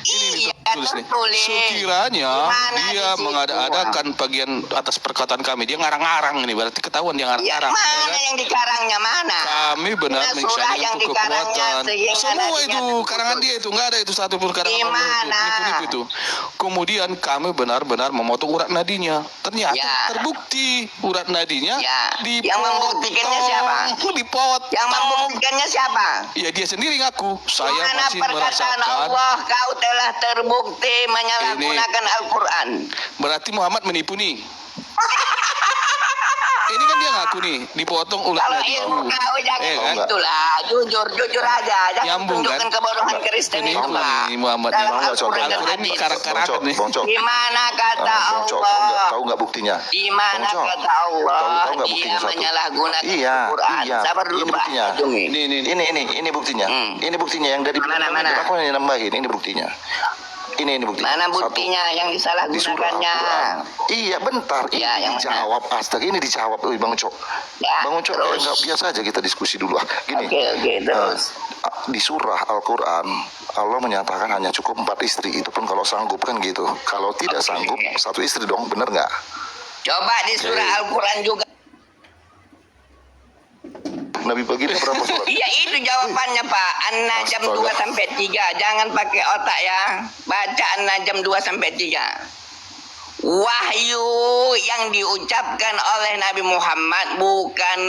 Ini
Iya,
tertulis nih.
tertulis.
Sekiranya
Gimana
dia
di situ?
mengada-adakan bagian atas perkataan kami, dia ngarang-ngarang ini, berarti ketahuan dia
Ya,
ngarang-ngarang.
mana
ya kan?
yang dikarangnya mana?
Kami benar
Mana surah
mengisytiharkan
yang
untuk
dikarangnya
kekuatan.
sehingga
Semua
nadinya
itu
terputus?
karangan dia itu, nggak ada itu satu pun karangan
Di
Allah
mana?
itu. Nipu-nipu itu. Kemudian kami benar-benar memotong urat nadinya. Ternyata
Ya.
terbukti urat nadinya
Ya.
dipotong.
Yang membuktikannya siapa?
Dipotong.
Yang membuktikannya siapa?
Ya dia sendiri ngaku. Saya
Mana
masih
perkataan
merasakan.
Allah, kau telah terbukti menyalahgunakan Al-Quran.
Berarti Muhammad menipu nih. Ini kan dia ngaku nih, dipotong ulat
Kalau
nadi.
ilmu kau jangan
kan?
itulah, jujur aja, jangan
Nyambung,
tunjukkan
kan?
kebodohan Kristen
Ini
itu, Pak.
nih Muhammad
Dalam
nih.
Al-Quran dan
Al-Quran ini
hadis.
karak-karak nih.
Bongcok.
Di mana kata
Bongcok,
Allah?
tahu nggak buktinya?
Di mana
Bongcok.
kata Allah?
Tahu nggak
Dia
buktinya satu?
menyalahgunakan
Iya,
Al-Quran.
iya.
Sabar dulu,
Ini
Pak.
buktinya.
Tunggu.
Ini buktinya. Ini buktinya yang dari
Mana?
Aku yang nambahin. Ini buktinya. Ini bukti.
Mana
Satu.
buktinya yang
Di surah
disalahgunakannya?
Al-Quran. Iya bentar, ini
Ya, yang mana?
dijawab. Astaga, ini dijawab. Bang Uco.
Ya,
Bang Uco,
terus.
enggak biasa aja kita diskusi dulu. Gini,
Oke, terus.
di surah Al-Quran, Allah menyatakan hanya cukup 4 istri. Itu pun kalau sanggup kan gitu. Kalau tidak sanggup, 1 istri dong, bener nggak?
Coba di surah Al-Quran juga.
Nabi baginda berapa surat?
Iya itu jawabannya Pak. An-Najm 2-3. Jangan pakai otak ya. Baca An-Najm 2-3. Wahyu yang diucapkan oleh Nabi Muhammad bukan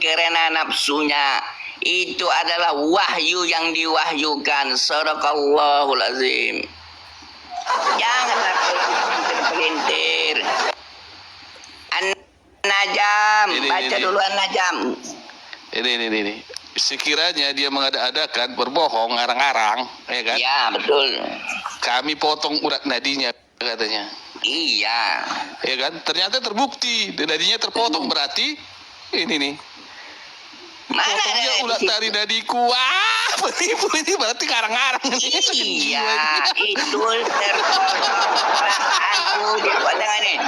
karena nafsunya. Itu adalah wahyu yang diwahyukan. Sadaqallahul azim. Janganlah pelintir. An-Najm, baca dulu An-Najm.
Ini. Sekiranya dia mengada-adakan, berbohong, ngarang-ngarang, ya kan?
Ya betul.
Kami potong urat nadinya, katanya.
Iya.
Ya kan? Ternyata terbukti, nadinya terpotong, berarti ini nih.
Mana
Potongnya
ada
ulat
di situ?
tari nadiku. Wah, penipu ini berarti ngarang-ngarang.
Iya, itu terpotong dibuat dengan ini.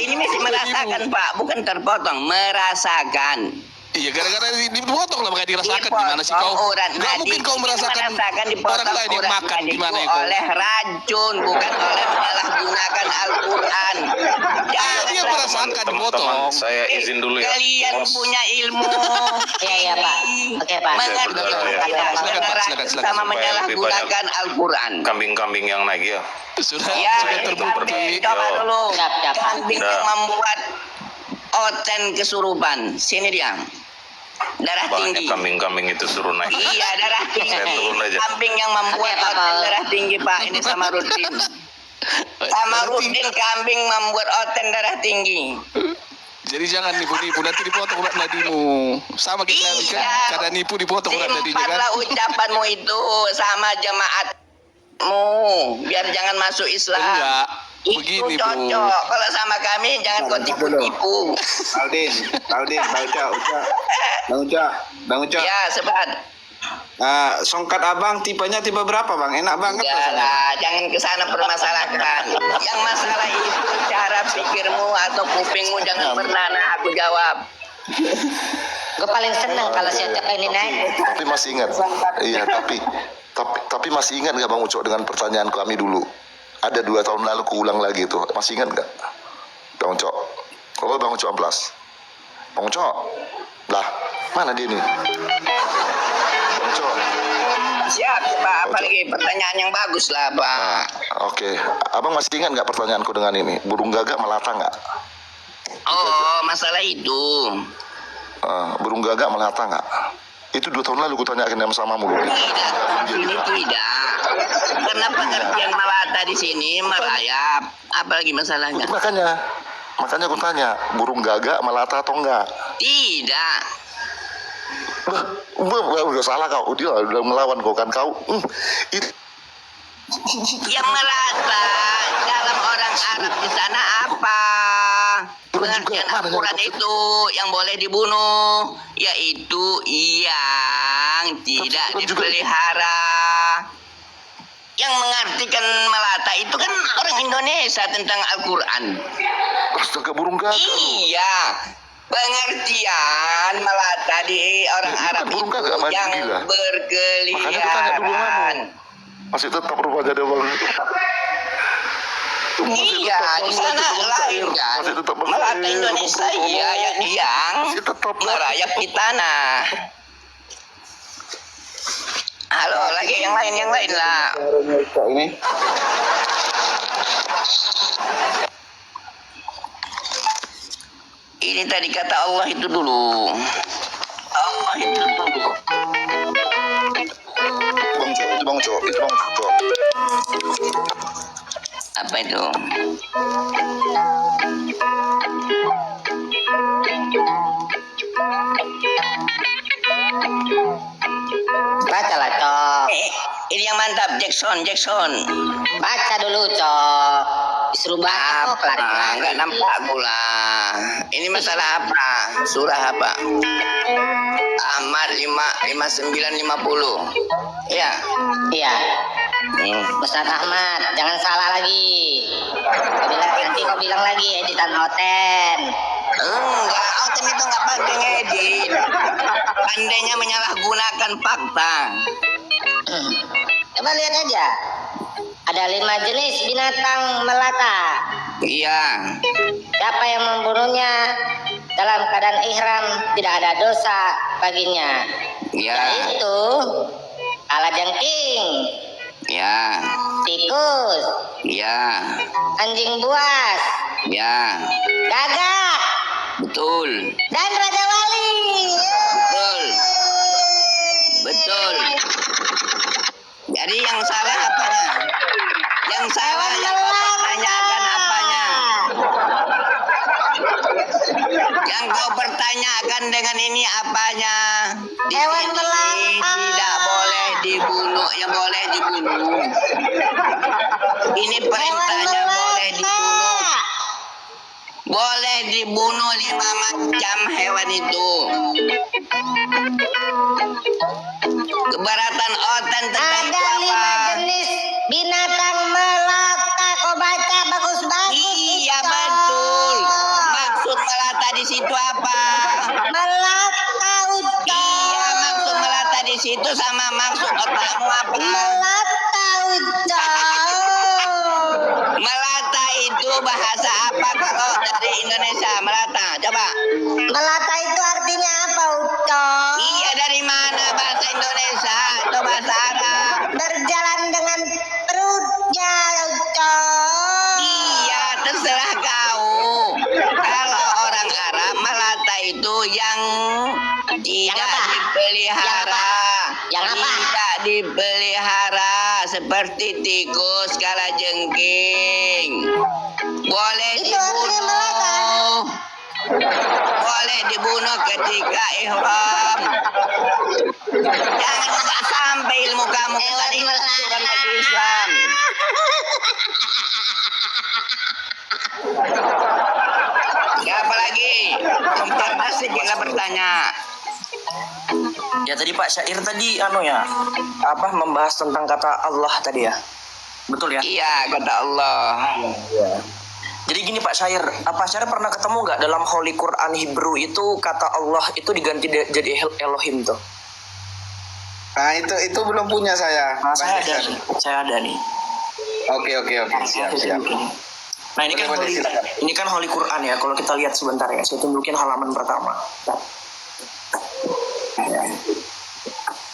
Ini mesti merasakan Pak, bukan terpotong, merasakan.
Iya, gara-gara dipotong lah, makanya dirasakan. Gimana sih kau?
Urat
Nggak
nadi.
mungkin kau merasakan
dipotong
orang lain yang
urat
makan.
nadiku
Gimana ya kau?
oleh racun, bukan oleh menyalahgunakan Al-Quran.
Dia merasakan dipotong.
Teman-teman, saya izin dulu ya.
Kalian
Bos.
punya ilmu.
Iya, Pak. Oke, Pak.
Mengerti
Saya
tidak?
Silakan, Pak, silakan.
Sama
Supaya
menyalahgunakan Al-Quran.
Kambing-kambing yang naik ya.
Sudah
Ya,
terbukti.
coba
Yo.
dulu.
Siap.
Kambing
Dah.
yang membuat oten kesurupan. Sini dia. Darah
Banyak
tinggi.
kambing-kambing itu suruh naik.
Iya, darah tinggi.
Saya turun aja.
Kambing yang membuat
Oke, Pak.
oten darah tinggi, Pak. Ini sama Rudin. Sama Rudin kambing membuat oten darah tinggi.
Jadi jangan nipu-nipu, nanti dipotong urat nadimu. Sama kayak Nabi kan,
Iya.
kada nipu dipotong urat nadinya kan.
Simpatlah ucapanmu itu sama jemaatmu. Biar jangan masuk Islam.
Enggak,
Itu
begini bro.
cocok. Kalau sama kami jangan kau tipu-tipu.
Bang Uca.
Ya, sebat.
Songkat abang tipenya tipe berapa bang? Enak banget
Udahlah, jangan ke sana permasalahkan. Yang masalah itu cara pikirmu atau kupingmu jangan pernah aku jawab.
Gue paling seneng kalau si Ocok ini naik.
Tapi masih ingat. Iya, tapi masih ingat nggak Bang Uco dengan pertanyaan kami dulu? Ada 2 tahun lalu kuulang lagi tuh. Masih ingat nggak? Bang Uco. Kalau Bang Uco amplas. Bang Uco. Lah, mana dia nih? Bang Uco.
Siap, Pak. Apalagi pertanyaan yang bagus lah, Pak.
Oke. Abang masih ingat nggak pertanyaanku dengan ini? Burung gagak melata nggak?
Oh, masalah itu.
Burung gagak melata nggak? Itu 2 tahun lalu kutanyakan sama mulu.
Tidak, ini tidak. Karena pengertian melata di sini merayap. Apalagi masalahnya?
Makanya aku tanya, burung gagak melata atau enggak?
Tidak.
Udah salah kau, dia udah melawan kau kan kau. Itu
Yang melata dalam orang Arab di sana apa? Pengertian Al-Quran itu yang boleh dibunuh, yaitu yang tidak dipelihara. Yang mengartikan melata itu kan orang Indonesia tentang Al-Quran.
astaga burung gagak.
Iya, pengertian melata di orang Arab
burung
itu
gagak, maju
yang
gila. Makanya aku tanya dulu
berkeliaran.
Masih tetap rupanya ada bang.
Iya, di sana lain kan.
Masih tetap
Melata Indonesia iya yang
Masih tetap
merayap di tanah. Halo, lagi yang lain lah.
Ini
Ini tadi kata Allah itu dulu. Allah itu dulu.
Bang Uco, itu Bang Uco.
Apa itu?
Bacalah, Cok.
Ini yang mantap, Jackson.
Baca dulu, Cok. Disuruh baca kok,
Apa? Enggak nampak pula. Ini masalah apa? Surah apa? Ahmad 5950. Iya.
Iya. Ustaz Ahmad, jangan salah lagi. Nanti kau bilang lagi editan Oten.
Enggak, Oten itu nggak pandai ngedit. Pandainya menyalahgunakan fakta.
Coba lihat aja. Ada 5 jenis binatang melata.
Iya.
Siapa yang membunuhnya dalam keadaan ihram tidak ada dosa baginya.
Iya.
Yaitu kalajengking,
Iya.
tikus,
Iya.
anjing buas,
Iya.
gagak,
Betul.
dan raja wali.
Betul. Betul. Jadi yang salah apanya? Yang salah yang kau pertanyakan apanya? Yang kau pertanyakan dengan ini apanya? Di
Hewan
sini
melata.
tidak boleh dibunuh, yang boleh dibunuh. Ini perintahnya boleh dibunuh. Boleh dibunuh 5 macam hewan itu. Keberatan Oten tentang itu
Ada 5
apa?
jenis binatang melata. Kau baca bagus-bagus.
Iya
itu.
betul. Maksud melata di situ apa?
Melata Ucok.
Iya maksud melata di situ sama maksud otakmu apa?
Melata Ucok.
Melata itu bahasa apa kalau dari Indonesia? Melata, coba.
Melata itu artinya apa Ucok?
Iya dari mana bahasa Indonesia atau bahasa Arab?
Berjalan dengan perutnya Ucok.
Iya terserah kau. Kalau orang Arab melata itu yang tidak
apa?
dipelihara.
Yang apa?
Tidak dipelihara seperti tikus, kalajengking. Boleh
Itu artinya melata.
dibunuh. Boleh dibunuh ketika ihram. Jangan nggak sampai ilmu kamu
Hewan
tadi
melata.
aturan bagi Islam. Ya apa lagi? Yang cerdas jika bertanya.
Ya tadi Pak Syair tadi membahas tentang kata Allah tadi ya. Betul ya?
Iya kata Allah.
Jadi gini Pak Syair, Pak Syair pernah ketemu nggak dalam Holy Quran Hebrew itu kata Allah itu diganti jadi Elohim tuh?
Nah itu belum punya saya.
Nah, saya ada nih.
Oke siap.
Nah ini kan Holy Quran ya. Kalau kita lihat sebentar ya, saya tunjukin halaman pertama. Ya.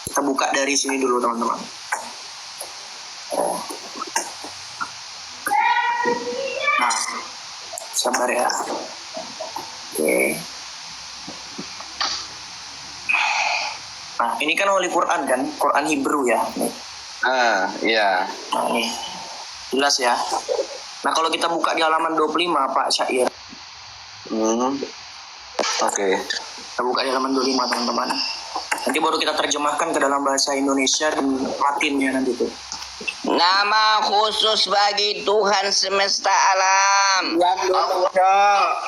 Kita buka dari sini dulu teman-teman. Nah, sabar ya. Oke. Nah, ini kan Holy Quran kan, Quran Hebrew ya. Nih.
Iya.
Nah, nih. Jelas ya. Nah, kalau kita buka di halaman 25 Pak Syair.
Oke.
Kita buka di halaman 25 teman-teman. Nanti baru kita terjemahkan ke dalam bahasa Indonesia dan Latinnya nanti tuh.
Nama khusus bagi Tuhan semesta alam.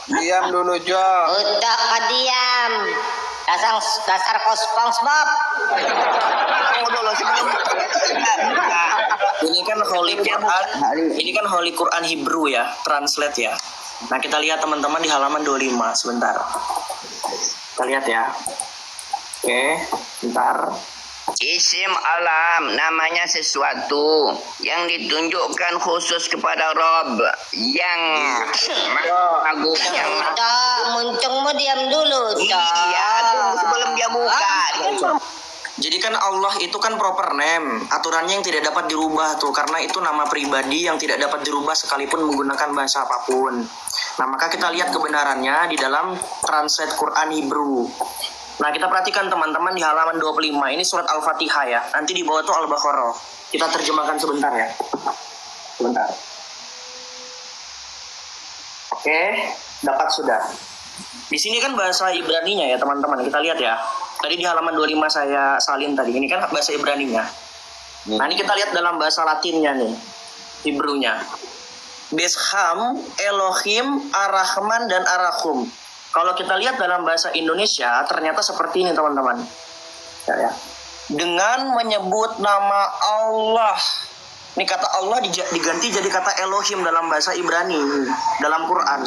Diam dulu Jo.
Ucok kau diam. Dasar kau SpongeBob.
Tunggu dulu sebelum.
Ini kan Holy Quran Hebrew ya, translate ya. Nah, kita lihat teman-teman di halaman 25 sebentar. Kita lihat ya. Oke, bentar.
Isim alam namanya sesuatu yang ditunjukkan khusus kepada Rob yang agung yang
Ucok, muncungmu diam dulu Ucok.
iya tunggu sebelum dia buka.
Jadi kan Allah itu kan proper name, aturannya yang tidak dapat dirubah tuh, karena itu nama pribadi yang tidak dapat dirubah sekalipun menggunakan bahasa apapun. Nah, maka kita lihat kebenarannya di dalam translate Quran Hebrew. Nah, kita perhatikan teman-teman di halaman 25, ini surat Al-Fatihah ya. Nanti di bawah itu Al-Baqarah. Kita terjemahkan sebentar ya. Sebentar. Oke, dapat sudah. Di sini kan bahasa Ibraninya ya teman-teman, kita lihat ya. Tadi di halaman 25 saya salin tadi, ini kan bahasa Ibraninya. Nah, ini kita lihat dalam bahasa Latinnya nih, Hebrew-nya. Besham, Elohim, Ar-Rahman, dan Ar-Rahum. Kalau kita lihat dalam bahasa Indonesia, ternyata seperti ini teman-teman. Ya. dengan menyebut nama Allah. Ini kata Allah diganti jadi kata Elohim dalam bahasa Ibrani dalam Quran.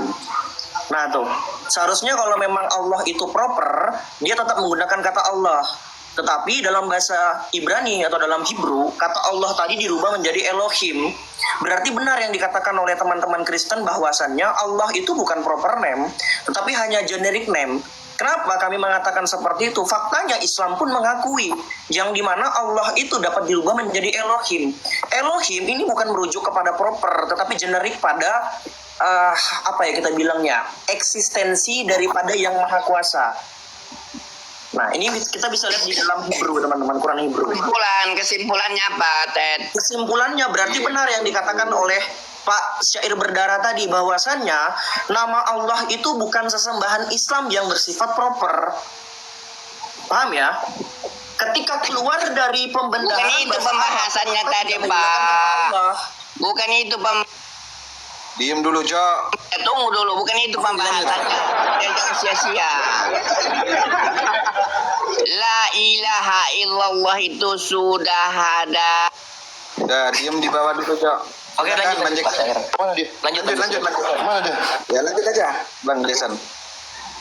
Nah tuh, seharusnya kalau memang Allah itu proper, dia tetap menggunakan kata Allah. Tetapi dalam bahasa Ibrani atau dalam Hebrew, kata Allah tadi dirubah menjadi Elohim. Berarti benar yang dikatakan oleh teman-teman Kristen bahwasannya Allah itu bukan proper name, tetapi hanya generic name. Kenapa kami mengatakan seperti itu? Faktanya Islam pun mengakui yang dimana Allah itu dapat dirubah menjadi Elohim. Elohim ini bukan merujuk kepada proper, tetapi generik pada apa ya kita bilangnya, eksistensi daripada yang maha kuasa. Nah ini kita bisa lihat di dalam Hebrew, teman-teman, Quran Hebrew.
Kesimpulannya apa, Ted?
Kesimpulannya berarti benar yang dikatakan oleh Pak Syair Berdarah tadi, bahwasannya nama Allah itu bukan sesembahan Islam yang bersifat proper. Paham ya? Ketika keluar dari pembenaran,
Bukan itu pembahasannya tadi, Pak. Bukan itu
Diem dulu, Cok.
Tunggu dulu, bukan itu pembahasannya. Jangan sia-sia. La ilaha illallah itu sudah ada.
Udah, diem di bawah dulu, Cok.
Oke, lanjut Pak Syair.
Mana dia?
Lanjut.
Mana dia? Ya lanjut aja, Bang Jason.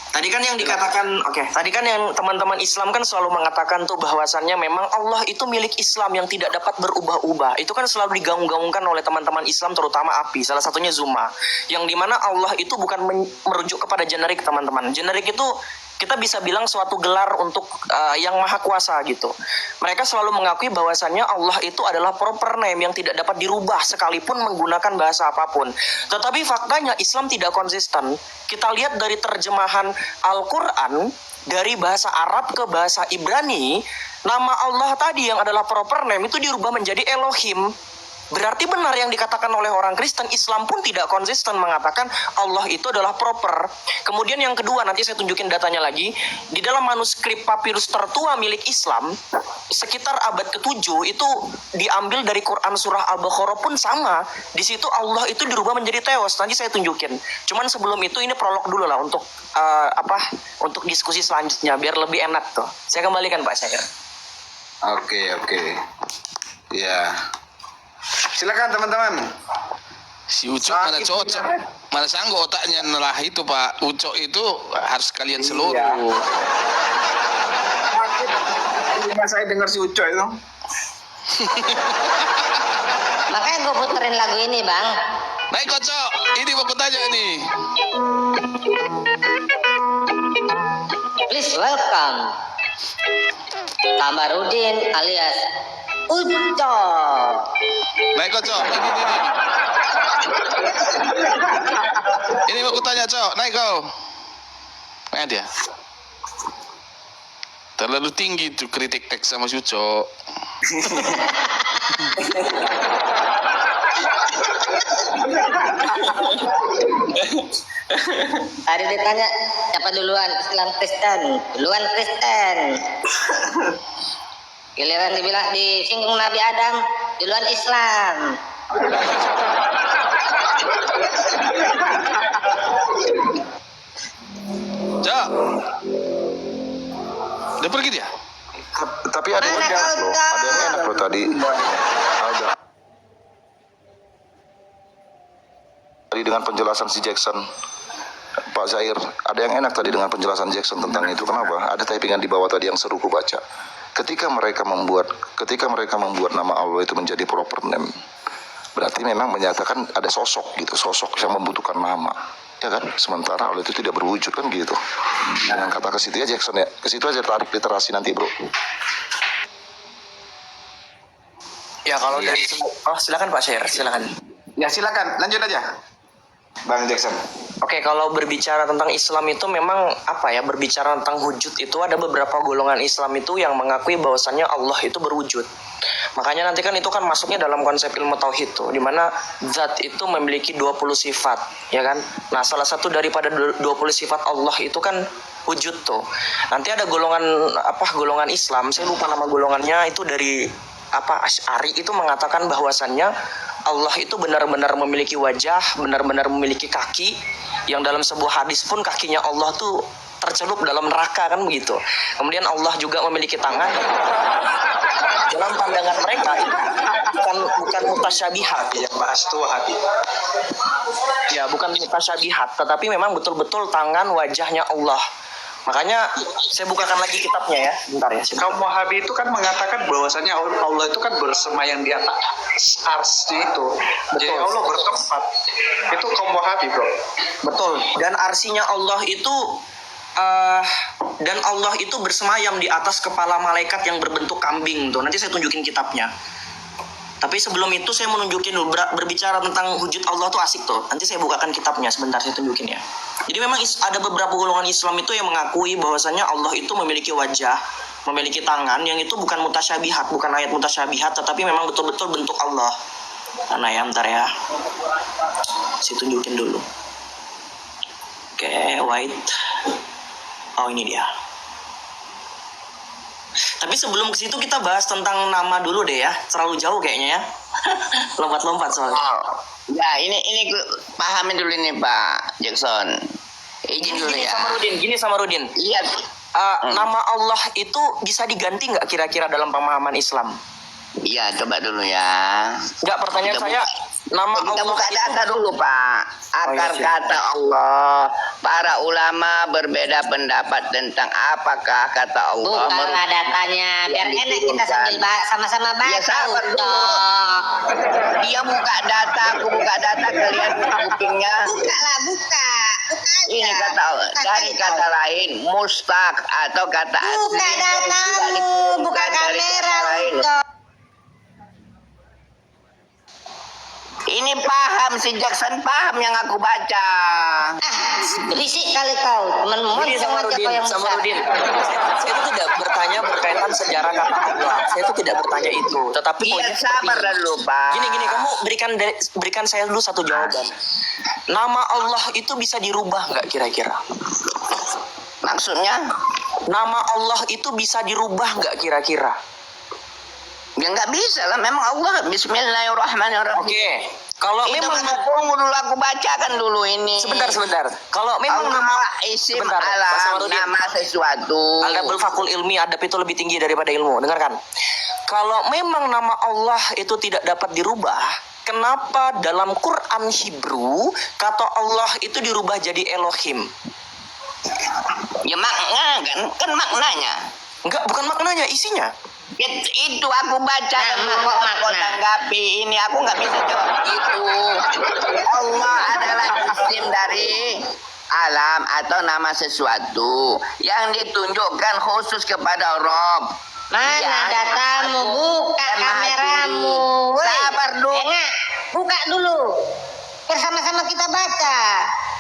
Tadi kan yang dikatakan, tadi kan yang teman-teman Islam kan selalu mengatakan tuh bahwasannya memang Allah itu milik Islam yang tidak dapat berubah-ubah. Itu kan selalu digaung-gaungkan oleh teman-teman Islam, terutama API, salah satunya Zuma. Yang dimana Allah itu bukan merujuk kepada generik, teman-teman. Generik itu kita bisa bilang suatu gelar untuk yang maha kuasa gitu. Mereka selalu mengakui bahwasannya Allah itu adalah proper name yang tidak dapat dirubah sekalipun menggunakan bahasa apapun. Tetapi faktanya Islam tidak konsisten. Kita lihat dari terjemahan Al-Quran dari bahasa Arab ke bahasa Ibrani, nama Allah tadi yang adalah proper name itu dirubah menjadi Elohim. Berarti benar yang dikatakan oleh orang Kristen, Islam pun tidak konsisten mengatakan Allah itu adalah proper. Kemudian yang kedua, nanti saya tunjukin datanya lagi. Di dalam manuskrip papirus tertua milik Islam, sekitar abad ke-7 itu diambil dari Quran surah Al-Baqarah pun sama. Di situ Allah itu dirubah menjadi Theos. Nanti saya tunjukin. Cuman sebelum itu ini prolog dulu lah untuk untuk diskusi selanjutnya biar lebih enak tuh. Saya kembalikan Pak Syair.
Oke. Ya. Silakan teman-teman.
Si Ucok mana cocok, mana sanggup otaknya nelah itu Pak. Ucok itu harus kalian seluruh.
Iya, saya dengar si Ucok itu.
Makanya gue puterin lagu ini, Bang.
Baik Kocok, ini mau tanya nih.
Please welcome Kamarudin alias Ucok.
Baik Kocok, ini. Ini mau tanya Cok, naik kau. Mana dia? Terlalu tinggi tuh kritik teks sama si Ucok.
Tadi ditanya siapa duluan, Islam Kristen. Duluan Kristen. Giliran dibilang disinggung Nabi Adam, duluan Islam.
Cok. Udah pergi dia?
Tapi ada yang
Mana
enak
kau
loh,
tahu?
ada yang enak loh tadi. Tadi dengan penjelasan si Jackson, Pak Zair, ada yang enak tadi dengan penjelasan Jackson tentang itu. Kenapa? Ada typingan di bawah tadi yang seru ku baca. Ketika mereka membuat nama Allah itu menjadi proper name, berarti memang menyatakan ada sosok gitu, sosok yang membutuhkan nama, ya kan? Sementara Allah itu tidak berwujud kan gitu. Dengan kata ke situ ya Jackson ya, ke situ aja tarik literasi nanti bro.
Ya kalau dari silakan Pak Syair, silakan.
Ya silakan, lanjut aja. Bang Jackson.
Oke, kalau berbicara tentang Islam itu memang berbicara tentang wujud itu ada beberapa golongan Islam itu yang mengakui bahwasannya Allah itu berwujud. Makanya nanti kan itu kan masuknya dalam konsep ilmu tauhid tuh, di mana zat itu memiliki 20 sifat, ya kan? Nah, salah satu daripada 20 sifat Allah itu kan wujud tuh. Nanti ada golongan Islam, saya lupa nama golongannya, itu dari Asy'ari itu mengatakan bahwasannya Allah itu benar-benar memiliki wajah, benar-benar memiliki kaki, yang dalam sebuah hadis pun kakinya Allah tuh tercelup dalam neraka kan begitu. Kemudian Allah juga memiliki tangan. dalam pandangan mereka itu bukan mutasyabihat.
Yang bahas Tuhan.
Ya, bukan mutasyabihat, tetapi memang betul-betul tangan wajahnya Allah. Makanya saya bukakan lagi kitabnya ya. Bentar ya.
Kaum Wahabi itu kan mengatakan bahwasanya Allah itu kan bersemayam di atas arsnya itu. Jadi Allah bertempat. Itu kaum Wahabi, bro.
Betul. Dan arsinya Allah itu bersemayam di atas kepala malaikat yang berbentuk kambing tuh. Nanti saya tunjukin kitabnya. Tapi sebelum itu saya mau nunjukin dulu, berbicara tentang wujud Allah tuh asik tuh. Nanti saya bukakan kitabnya, sebentar saya tunjukin ya. Jadi memang ada beberapa golongan Islam itu yang mengakui bahwasanya Allah itu memiliki wajah, memiliki tangan, yang itu bukan mutasyabihat, bukan ayat mutasyabihat, tetapi memang betul-betul bentuk Allah. Mana ya, bentar ya. Saya tunjukin dulu. Oke, white. Oh, ini dia. Tapi sebelum ke situ kita bahas tentang nama dulu deh ya. Terlalu jauh kayaknya ya. Lompat-lompat soalnya.
Ya, ini pahamin dulu ini Pak Jackson. Izin dulu ya.
Gini sama Rudin.
Iya.
Nama Allah itu bisa diganti nggak kira-kira dalam pemahaman Islam?
Iya, coba dulu ya.
Nggak, pertanyaan saya, nama
Kita
Allah
buka
itu...
data dulu Pak. Akar
iya,
kata Allah. Para ulama berbeda pendapat tentang apakah kata Allah.
Bukanlah datanya, biar enak kita sambil sama-sama baca.
Ya, sabar dulu.
Utoh.
Dia buka data, aku buka data, kalian buka kupingnya.
Buka.
Ini kata Allah. Dari kata lain, mustaq atau kata asli.
Buka datamu, buka kamera Utoh.
Ini paham, si Jackson paham yang aku baca.
Berisik kali kau, temanmu
Rudin sama Rudin. Saya itu tidak bertanya berkaitan sejarah kata Allah. Saya itu tidak bertanya itu. Tetapi
Iya,
poinnya
sabar
seperti ini.
dulu Pak.
Gini, kamu berikan saya dulu satu jawaban. Nama Allah itu bisa dirubah nggak kira-kira?
Maksudnya?
Nama Allah itu bisa dirubah nggak kira-kira?
Ya nggak bisa lah, memang Allah. Bismillahirrahmanirrahim.
Oke. Kalau
Itu
memang
kan tunggu dulu, aku bacakan dulu ini.
sebentar. Kalau memang
Allah
nama
isim
sebentar, Pak
alam,
Samarudin.
nama sesuatu.
Al-Dabul Fakul Ilmi, adab itu lebih tinggi daripada ilmu. Dengarkan. Kalau memang nama Allah itu tidak dapat dirubah, kenapa dalam Quran Hebrew kata Allah itu dirubah jadi Elohim?
Ya makna kan maknanya.
Enggak, bukan maknanya, isinya.
Itu aku baca dan
Nama kok
aku
makna?
tanggapi ini, aku nggak bisa jawab itu. Allah adalah isim dari alam atau nama sesuatu yang ditunjukkan khusus kepada Rob.
Mana
Iya,
datamu, buka
dan Maha
kameramu.
Tinggi.
Woi,
Sabar dulu.
Enggak, buka dulu. Bersama-sama kita baca.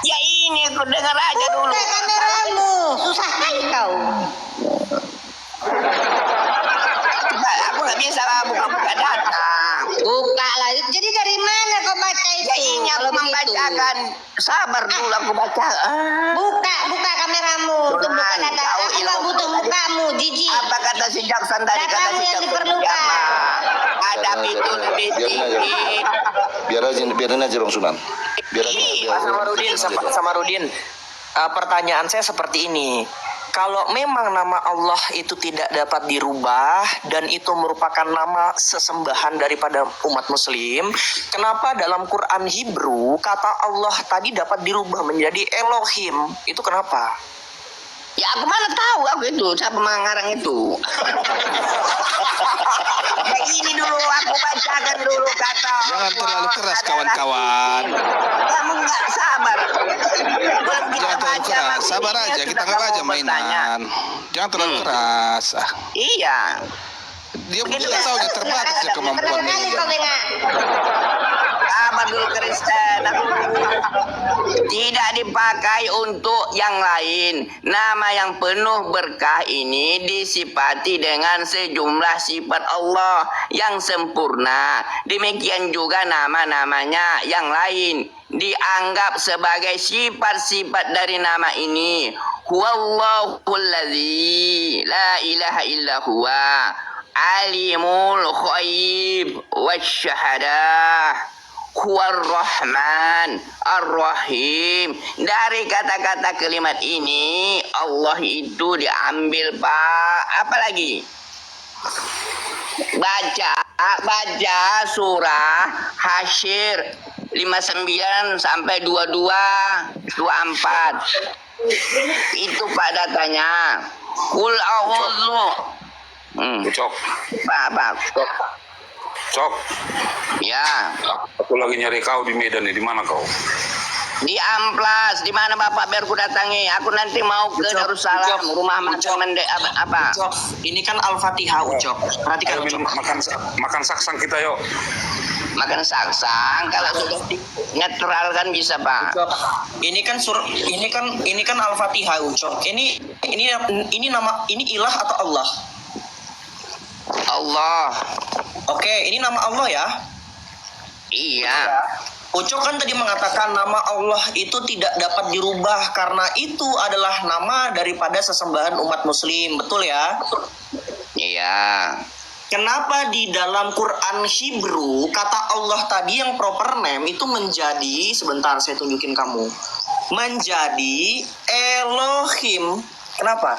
Ya ini aku dengar aja dulu.
Buka kameramu. Susah kali kau.
Aku nggak bisa buka data.
Buka lah. Jadi dari mana kau baca itu?
Ya ini aku
kalau begitu?
membacakan. Sabar dulu aku baca.
Buka kameramu. Untuk buka
Tuhan,
data.
kau
Aku nggak
ilmu
butuh mukamu, jijik.
Apa kata si Jackson tadi? Kata
Datamu
si
yang
Jackson
diperlukan.
siapa? Adab itu lebih tinggi.
Biarin aja Bang Sunan.
Pak Samarudin, pertanyaan saya seperti ini. Kalau memang nama Allah itu tidak dapat dirubah dan itu merupakan nama sesembahan daripada umat muslim, kenapa dalam Quran Hebrew kata Allah tadi dapat dirubah menjadi Elohim? Itu kenapa?
Ya aku mana tahu aku itu siapa mengarang itu. Ya ini dulu aku bacakan dulu kata.
Jangan terlalu keras kawan-kawan.
Kamu nggak sabar.
Jangan terlalu keras. Sabar aja, kita nggak aja mainan. Jangan terlalu keras.
Iya.
Dia mungkin tahu dia terbatas ya kemampuannya.
Kali kau dengar.
Sabar dulu Kristen. Tidak dipakai untuk yang lain. Nama yang penuh berkah ini disifati dengan sejumlah sifat Allah yang sempurna. Demikian juga nama-namanya yang lain dianggap sebagai sifat-sifat dari nama ini. Huwallahul ladzi la ilaha illa huwa alimul ghaib wasyahadah. Huwar Rahman Ar-Rahim. Dari kata-kata kalimat ini Allah itu diambil Pak. Apa lagi? baca surah Hasyr 59 sampai 22 24. Itu pada tanya kul a'udzu
Cok,
apa
Cok,
ya
aku lagi nyari kau di Medan nih, di mana kau?
di Amplas. Di mana Bapak biar ku datangi? Aku nanti mau ke Darussalam, rumah makan apa?
Ucok, ini kan Al-Fatihah, Ucok. Perhatikan,
Ayo
Ucok.
minum makan saksang kita yuk.
Makan saksang kalau sudah netral kan bisa, Pak.
Ucok. Ini kan Al-Fatihah, Ucok. Ini nama, ini ilah atau Allah?
Allah.
Oke, ini nama Allah ya.
Iya.
Ucok kan tadi mengatakan nama Allah itu tidak dapat dirubah karena itu adalah nama daripada sesembahan umat muslim, betul ya?
Iya.
Kenapa di dalam Quran Hebrew kata Allah tadi yang proper name itu menjadi, sebentar saya tunjukin kamu, menjadi Elohim? Kenapa?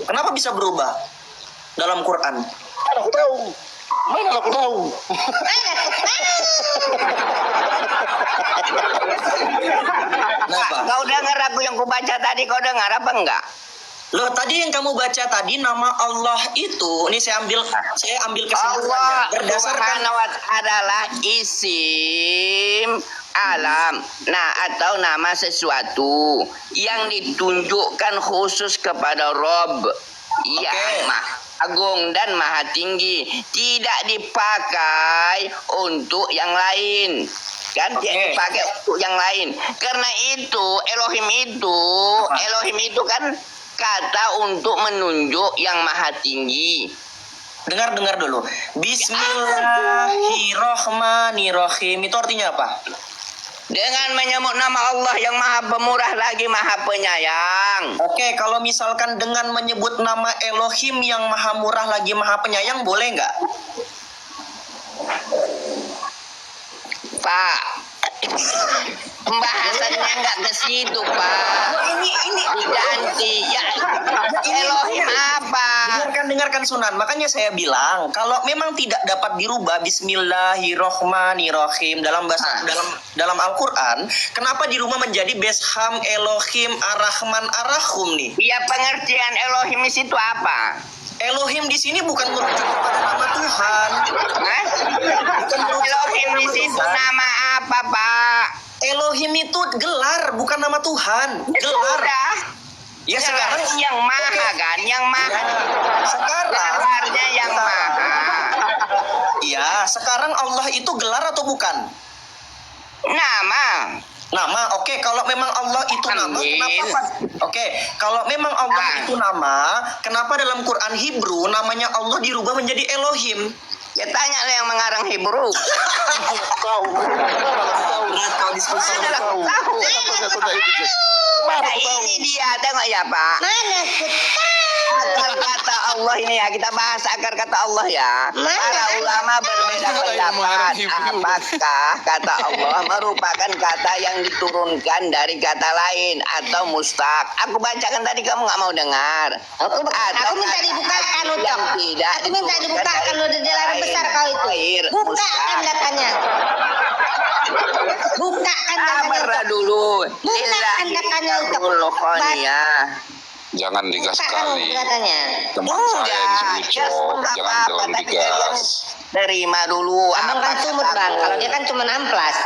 Kenapa bisa berubah dalam Quran?
Mana aku tahu? Mana aku tahu?
Kenapa?
Kau dengar aku yang kubaca tadi, kau dengar apa enggak?
Loh, tadi yang kamu baca tadi nama Allah itu, ini saya ambil kesimpulannya
Allah
berdasarkan
Subhanahu wa ta'ala adalah isim alam. Nah, atau nama sesuatu yang ditunjukkan khusus kepada Rob yang Maha Agung dan Maha Tinggi, tidak dipakai untuk yang lain. Kan tidak dipakai untuk yang lain. Karena itu Elohim itu kan kata untuk menunjuk yang Maha Tinggi.
dengar dulu. Bismillahirrahmanirrahim itu artinya apa?
Dengan menyebut nama Allah yang Maha Pemurah lagi Maha Penyayang.
Oke, kalau misalkan dengan menyebut nama Elohim yang Maha Murah lagi Maha Penyayang boleh nggak?
Pak, pembahasannya nggak ke situ, Pak. Ini diganti. Ya, Elohim apa?
Dengarkan Sunan. Makanya saya bilang kalau memang tidak dapat dirubah Bismillahirrahmanirrahim dalam bahasa dalam Al-Qur'an, kenapa dirubah menjadi Besham Elohim Ar-Rahman Ar-Rahum nih?
Ya, pengertian Elohim di situ apa?
Elohim di sini bukan merujuk kepada nama Tuhan.
Hah? Elohim di situ nama apa, Pak?
Elohim itu gelar, bukan nama Tuhan. Gelar. Ya sekarang
yang Maha kan, yang Maha.
Sekarang
gelarnya yang Maha.
Iya, sekarang Allah itu gelar atau bukan?
Nama.
Oke, kalau memang Allah itu nama, kenapa? Oke, kalau memang Allah itu nama, kenapa dalam Quran Hebrew namanya Allah dirubah menjadi Elohim?
Ya tanya lah yang mengarang Hebrew.
Tahu diskusi tahu.
Ini dia, tengok ya Pak.
Mana
Akar kata Allah ini ya, kita bahas akar kata Allah ya. Para ulama berbeda pendapat apakah kata Allah merupakan kata yang diturunkan dari kata lain atau mustaq. Aku bacakan tadi kamu nggak mau dengar.
Aku minta dibukakan
yang tidak.
Aku minta dibukakan udah di layar besar kau itu. Bukakan datanya. Bukakan datanya.
Sabar dulu.
Bukakan datanya untuk
Jangan digas sekali.
datanya.
Teman saya disebut Cok, jangan terlalu digas.
Terima dulu.
Abang kan sumut bang, kalau dia kan cuma amplas.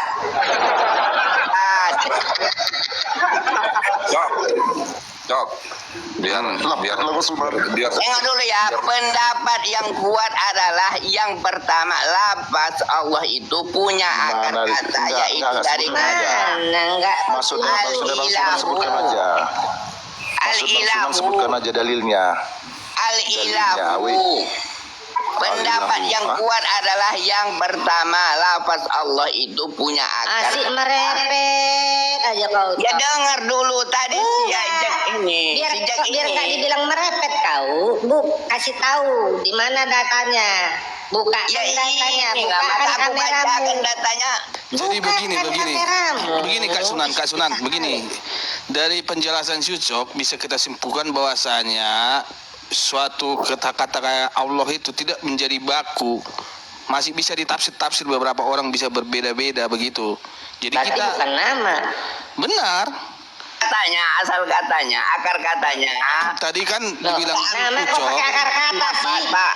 Cok, biar
Tengok dulu ya, pendapat yang kuat adalah yang pertama, lafaz Allah itu punya akar kata yaitu dari
Enggak.
Maksudnya sebutkan aja.
Al-ilahu.
Sebutkan aja dalilnya.
Al-ilahu. Pendapat yang kuat adalah yang pertama, lafaz Allah itu punya akar.
Asik merepet aja kau.
Ya dengar dulu tadi sejak ini.
Biar nggak dibilang merepet kau. Kasih tahu di mana datanya. Bukakan datanya. Bukakan kameramu.
Datanya.
Jadi begini Kak Sunan, begini. Dari penjelasan Syucok bisa kita simpulkan bahwasanya suatu kata-kata kayak Allah itu tidak menjadi baku, masih bisa ditafsir-tafsir, beberapa orang bisa berbeda-beda begitu. Jadi
Berarti
kita
bukan nama.
benar.
Katanya, asal katanya, akar katanya.
Tadi kan dibilang
Nama kok
ucok.
pakai akar kata sih?
Pak.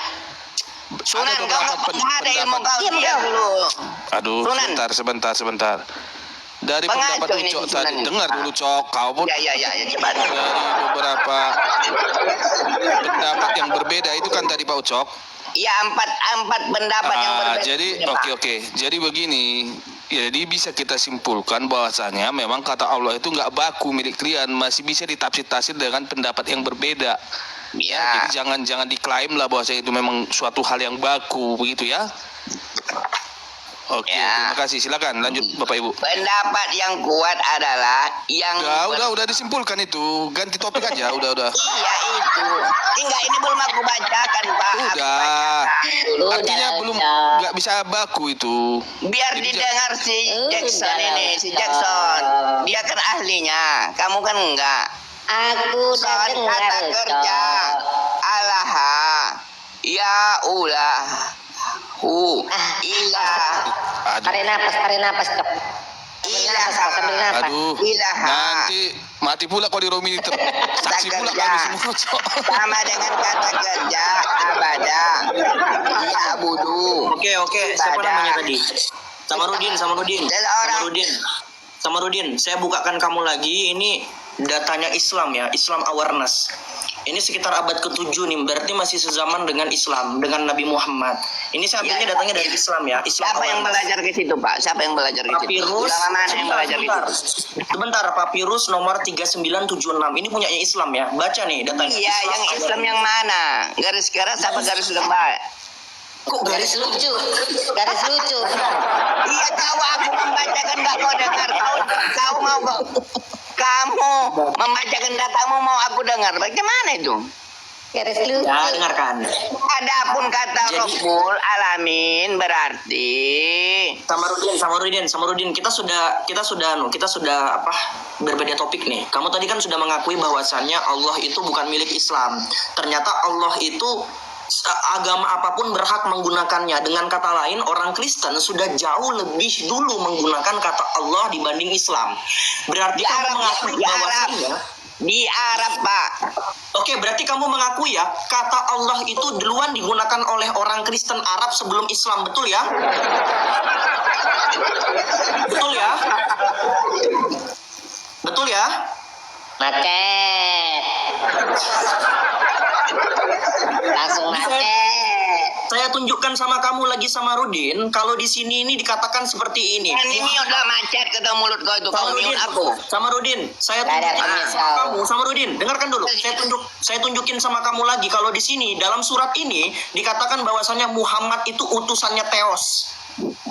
Ada
Sunan,
beberapa
kamu ada ilmu kau
Diam,
diam
kau.
dulu.
Aduh,
Sunan.
sebentar. Dari
Pengaco
pendapat
ini
Ucok
si Sunan
tadi,
ini.
dengar dulu Cok, kau pun
Ya, cepat.
dari beberapa pendapat yang berbeda itu kan tadi Pak Ucok.
Ya, empat pendapat yang berbeda.
Jadi
Ya, Pak.
oke. Jadi begini, jadi bisa kita simpulkan bahwasanya memang kata Allah itu nggak baku milik kalian, masih bisa ditafsir-tafsir dengan pendapat yang berbeda.
Ya.
Jadi jangan diklaim lah bahwasanya itu memang suatu hal yang baku begitu ya. Oke,
Ya.
terima kasih. Silakan lanjut Bapak Ibu.
Pendapat yang kuat adalah yang
Udah disimpulkan itu. Ganti topik aja, udah.
Iya itu. Enggak, ini belum aku bacakan, Pak. Aku
Udah.
Dulu
Artinya
udah,
belum
udah.
nggak bisa baku itu.
Biar
Jadi
didengar si Jackson
Udah,
ini, si
udah.
Jackson. Dia kan ahlinya, kamu kan enggak.
Aku udah
Soal
dengar,
kata kerja.
Cok.
Alaha. Ya ulah. Ilah.
Aduh.
Tarik napas, Cok. Sambil napas.
Aduh.
Ilaha.
Nanti mati pula kalau di Romi ini saksi pula
kerja.
kami semua. Cok.
Sama dengan kata kerja abada. Ya budu.
Oke. Siapa namanya tadi? Samarudin. Samarudin, saya bukakan kamu lagi. Ini datanya Islam ya, Islam awareness. Ini sekitar abad ke-7 nih, berarti masih sezaman dengan Islam, dengan Nabi Muhammad. Ini saya ambilnya datanya dari Islam ya, Islam
Siapa yang
awareness.
belajar ke situ, Pak? Siapa yang belajar ke situ?
Papirus,
Ulama mana yang belajar ke situ?
sebentar, Papirus nomor 3976. Ini punyanya Islam ya. Baca nih datanya.
Iya, yang Islam yang mana? Garis keras apa garis lembah?
Kok
Garis lucu. Garis lucu.
Iya, kau aku membacakan gak kau dengar. Kau mau kamu membacakan datamu mau aku dengar. Bagaimana itu?
Garis lucu.
Ya, dengarkan.
Adapun kata
Jadi-
Rabbul Alamin berarti
Samarudin, kita sudah apa berbeda topik nih. Kamu tadi kan sudah mengakui bahwasannya Allah itu bukan milik Islam. Ternyata Allah itu agama apapun berhak menggunakannya. Dengan kata lain, orang Kristen sudah jauh lebih dulu menggunakan kata Allah dibanding Islam. Berarti
Di
kamu
Arab,
mengakui
di Arab.
bahwasannya.
di Arab, Pak.
Oke, berarti kamu mengakui ya, kata Allah itu duluan digunakan oleh orang Kristen Arab sebelum Islam, betul ya? Betul ya? Betul ya?
Macet. Langsung macet.
Saya tunjukkan sama kamu lagi sama Rudin, kalau di sini ini dikatakan seperti ini.
Kan ini udah macet ke dalam mulut kau itu. Kau mute aku.
Sama Rudin, saya
Gak ada
tunjukin
pemis
sama
kau.
kamu, sama Rudin, dengarkan dulu. Saya tunjukin sama kamu lagi kalau di sini dalam surat ini dikatakan bahwasannya Muhammad itu utusannya Theos.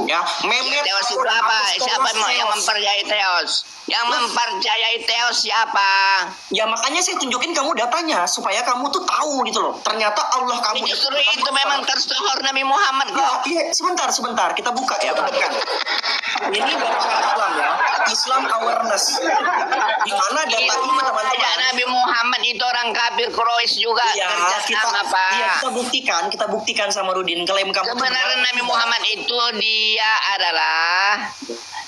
Ya, Mehmet
Teos itu apa? Siapa yang mempercayai Teos? Yang mempercayai Teos siapa?
Ya makanya saya tunjukin kamu datanya supaya kamu tuh tahu gitu loh. Ternyata Allah kamu
Justru itu memang tersohor Nabi Muhammad kok.
Iya, sebentar kita buka ya, bukan. Ini dari Islam ya, Islam awareness. Di mana data ini teman-teman?
Saja Nabi Muhammad itu orang kafir Quraisy juga
Iya,
kerja sama,
kita
Pak.
kita buktikan sama Rudin klaim kamu.
Sebenarnya Nabi Muhammad itu dia adalah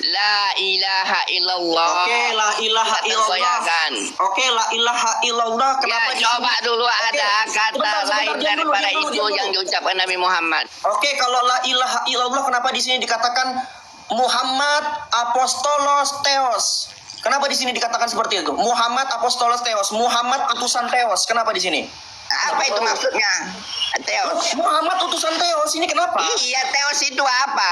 La ilaha illallah.
Oke, la ilaha
Kita
illallah.
goyahkan.
Oke, la ilaha illallah.
Ya,
Kenapa di
coba
sini?
dulu
Oke,
ada kata
sebentar,
lain
diam dulu,
daripada
diam dulu,
itu
diam
yang
dulu.
diucapkan Nabi Muhammad.
Oke, kalau la ilaha illallah kenapa di sini dikatakan Muhammad Apostolos Theos? Kenapa di sini dikatakan seperti itu? Muhammad Apostolos Theos, Muhammad utusan Theos. Kenapa di sini?
Apa itu maksudnya? Teos.
Muhammad utusan Theos ini kenapa?
Iya, Teos itu apa?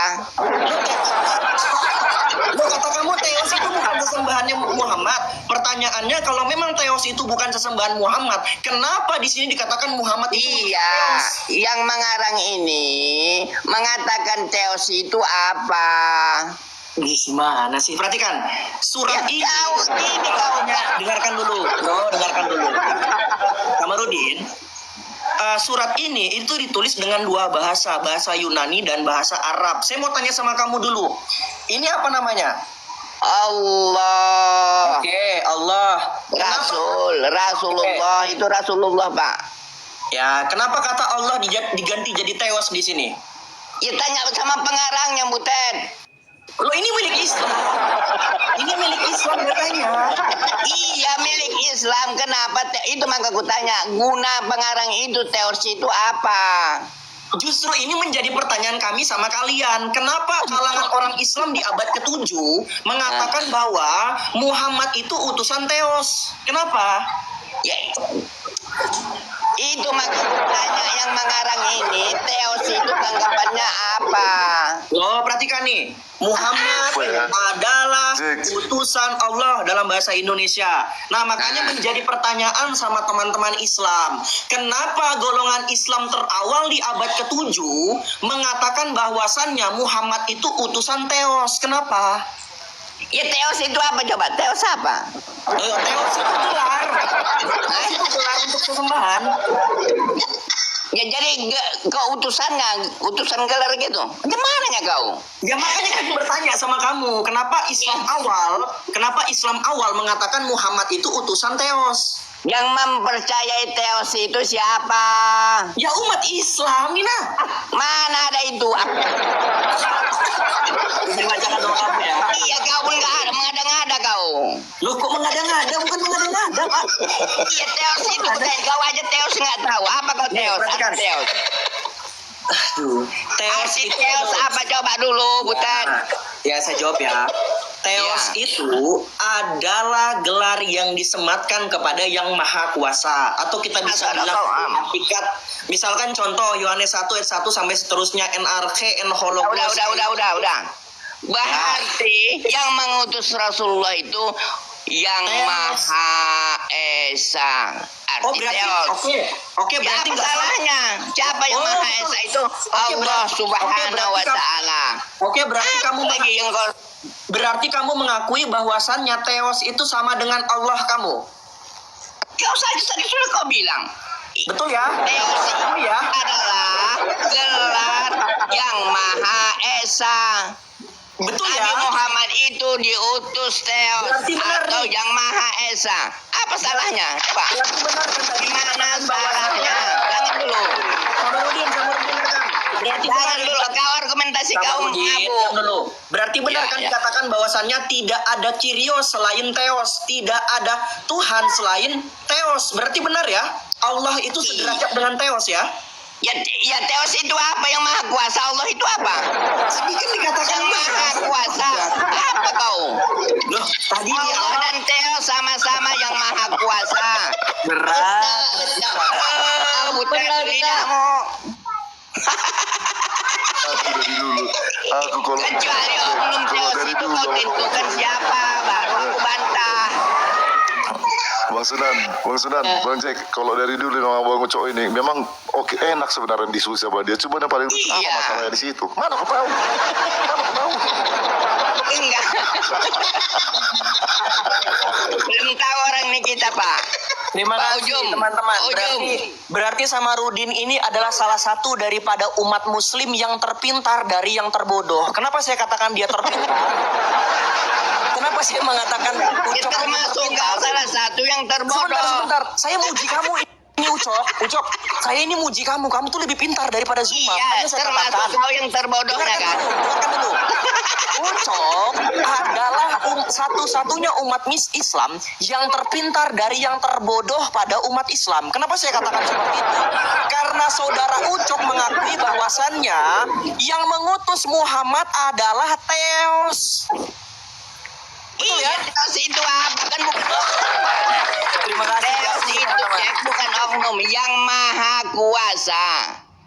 Loh, kata kamu Theos itu bukan sesembahannya Muhammad. Pertanyaannya kalau memang Theos itu bukan sesembahan Muhammad, kenapa di sini dikatakan Muhammad itu
Iya,
Theos?
yang mengarang ini mengatakan Teos itu apa?
Gimana sih? Perhatikan surat ini.
Kau ini kau
Dengarkan dulu, bro. Dengarkan dulu. Kamarudin, surat ini itu ditulis dengan dua bahasa, bahasa Yunani dan bahasa Arab. Saya mau tanya sama kamu dulu. Ini apa namanya?
Allah.
Oke, Allah.
Rasulullah itu Rasulullah, Pak.
Ya, kenapa kata Allah diganti jadi teos di sini?
Ya tanya sama pengarangnya, Butet.
Loh, ini milik Islam. Ini milik Islam katanya.
Iya, milik Islam. Kenapa? Itu maka aku tanya, guna pengarang itu, teos itu apa?
Justru ini menjadi pertanyaan kami sama kalian. Kenapa kalangan orang Islam di abad ke-7 mengatakan bahwa Muhammad itu utusan teos? Kenapa?
Ya, itu maka aku tanya yang mengarang ini, teos itu tanggapannya apa?
Loh, perhatikan nih. Muhammad adalah utusan Allah dalam bahasa Indonesia. Nah, makanya menjadi pertanyaan sama teman-teman Islam. Kenapa golongan Islam terawal di abad ke-7 mengatakan bahwasannya Muhammad itu utusan teos? Kenapa?
Ya teos itu apa coba? Teos apa?
Teos itu gelar. Itu gelar untuk sesembahan.
Ya jadi keutusannya, utusan gelar gitu. Gimana ya kau?
Ya makanya kan bertanya sama kamu, kenapa Islam awal mengatakan Muhammad itu utusan teos?
Yang mempercayai teos itu siapa?
Ya umat Islam, Nina.
Mana ada itu?
Dibacakan sama kamu ya.
Iya, kau pun nggak ada, mengada-ngada kau.
Loh, kok mengada-ngada? Bukan mengada-ngada, Pak.
Iya, teos itu bukan. Kau aja teos nggak tahu. Apa kau teos?
perhatikan.
Apa teos?
Aduh, teos
Arti
itu
teos apa coba dulu, Butet?
Ya, saya jawab ya. Teos itu adalah gelar yang disematkan kepada Yang Maha Kuasa, atau kita bisa bilang hakikat. Misalkan contoh Yohanes 1 ayat 1 sampai seterusnya, NRK, Hologos.
Udah. Berarti yang mengutus Rasulullah itu Yang Maha Esa.
Oh,
Arti
berarti
teos.
Oke, berarti
Apa salahnya? Siapa yang
Oh,
Maha
betul.
Esa itu?
Oke,
Allah
berarti-
Subhanahu wa Ta'ala.
Oke, berarti kamu
Lagi yang kau
berarti kamu mengakui bahwasannya teos itu sama dengan Allah kamu.
Kau saja tadi sudah kau bilang.
Betul ya?
Teos itu
ya?
adalah gelar Yang Maha Esa.
Betul
Nabi
ya?
Muhammad itu diutus teos
Berarti benar
atau
nih.
Yang Maha Esa. Apa salahnya, Pak?
Berarti benar kan tadi
Gimana salahnya? Jangan dulu.
Kamarudin kan. Berarti
Jangan dulu. Kau argumentasi kau ngabuk.
dulu. Berarti benar
Ya,
kan
ya.
dikatakan bahwasannya tidak ada Kyrios selain Theos, tidak ada Tuhan selain Theos. Berarti benar ya? Allah itu sederajat dengan Theos ya?
Ya teos itu apa? Yang Maha Kuasa. Allah itu apa?
Tadi kan dikatakan
Yang Maha Kuasa. Apa kau?
Loh, tadi di
Allah
awal
dan teos sama-sama Yang Maha Kuasa.
berat.
Bukan lidahmu.
Dari dulu. Aku kalau
Kecuali oknum teos
dari
itu
dulu.
kau tentukan siapa, baru aku bantah.
Bang Sunan, Bang Jack, kalau dari dulu nama Bang Ucok ini memang oke, enak sebenarnya diskusi sama dia. Cuma yang paling apa
Iya.
masalahnya di situ? Mana aku tahu?
Enggak. Belum tahu orang nih kita, Pak.
Terima
Pak
kasih
Ujum.
teman-teman.
Ujum.
Berarti Samarudin ini adalah salah satu daripada umat muslim yang terpintar dari yang terbodoh. Kenapa saya katakan dia terpintar? Kenapa saya mengatakan
Ya,
Ucok ini
termasuk
terpintar?
kau salah satu yang terbodoh.
Sebentar. Saya muji kamu ini Ucok. Saya ini muji kamu. Kamu tuh lebih pintar daripada Zuma.
Iya,
Makanya saya
termasuk
katakan.
kau yang terbodohnya kan.
Dengarkan dulu. Ucok adalah satu-satunya umat Islam yang terpintar dari yang terbodoh pada umat Islam. Kenapa saya katakan seperti itu? Karena saudara Ucok mengakui bahwasannya yang mengutus Muhammad adalah Theos. Betul ya?
Teos itu apa? Kan bukan
Terima kasih.
Teos itu bukan oknum Yang Maha Kuasa.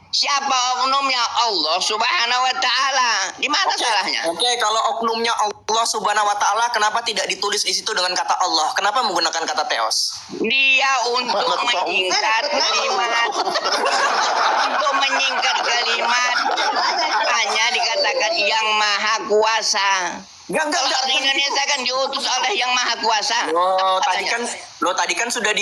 Siapa oknumnya? Allah Subhanahu wa Ta'ala. Di mana salahnya?
Oke, kalau oknumnya Allah Subhanahu wa Ta'ala, kenapa tidak ditulis di situ dengan kata Allah? Kenapa menggunakan kata Theos?
Dia untuk menyingkat kalimat. Untuk menyingkat kalimat. Hanya dikatakan Yang Maha Kuasa.
Enggak.
Kalau di Indonesia kan diutus oleh Yang Maha Kuasa.
Tadi kan sudah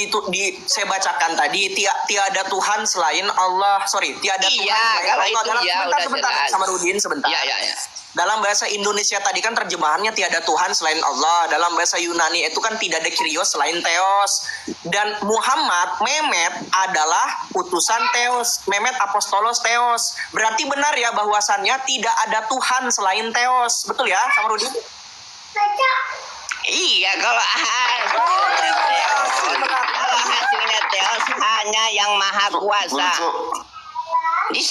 saya bacakan tadi tiada Tuhan selain Allah. Sorry, tiada
Iya,
Tuhan selain
kalau
Allah.
itu ya udah
Sebentar,
jelas.
Samarudin sebentar.
Ya.
Dalam bahasa Indonesia tadi kan terjemahannya tiada Tuhan selain Allah. Dalam bahasa Yunani itu kan tidak ada Kyrios selain Theos. Dan Muhammad, Mehmet adalah utusan Theos. Mehmet apostolos Theos. Berarti benar ya bahwasannya tidak ada Tuhan selain Theos. Betul ya, sama Rudi?
Iya, kalau hasilnya Theos hanya yang maha kuasa. Di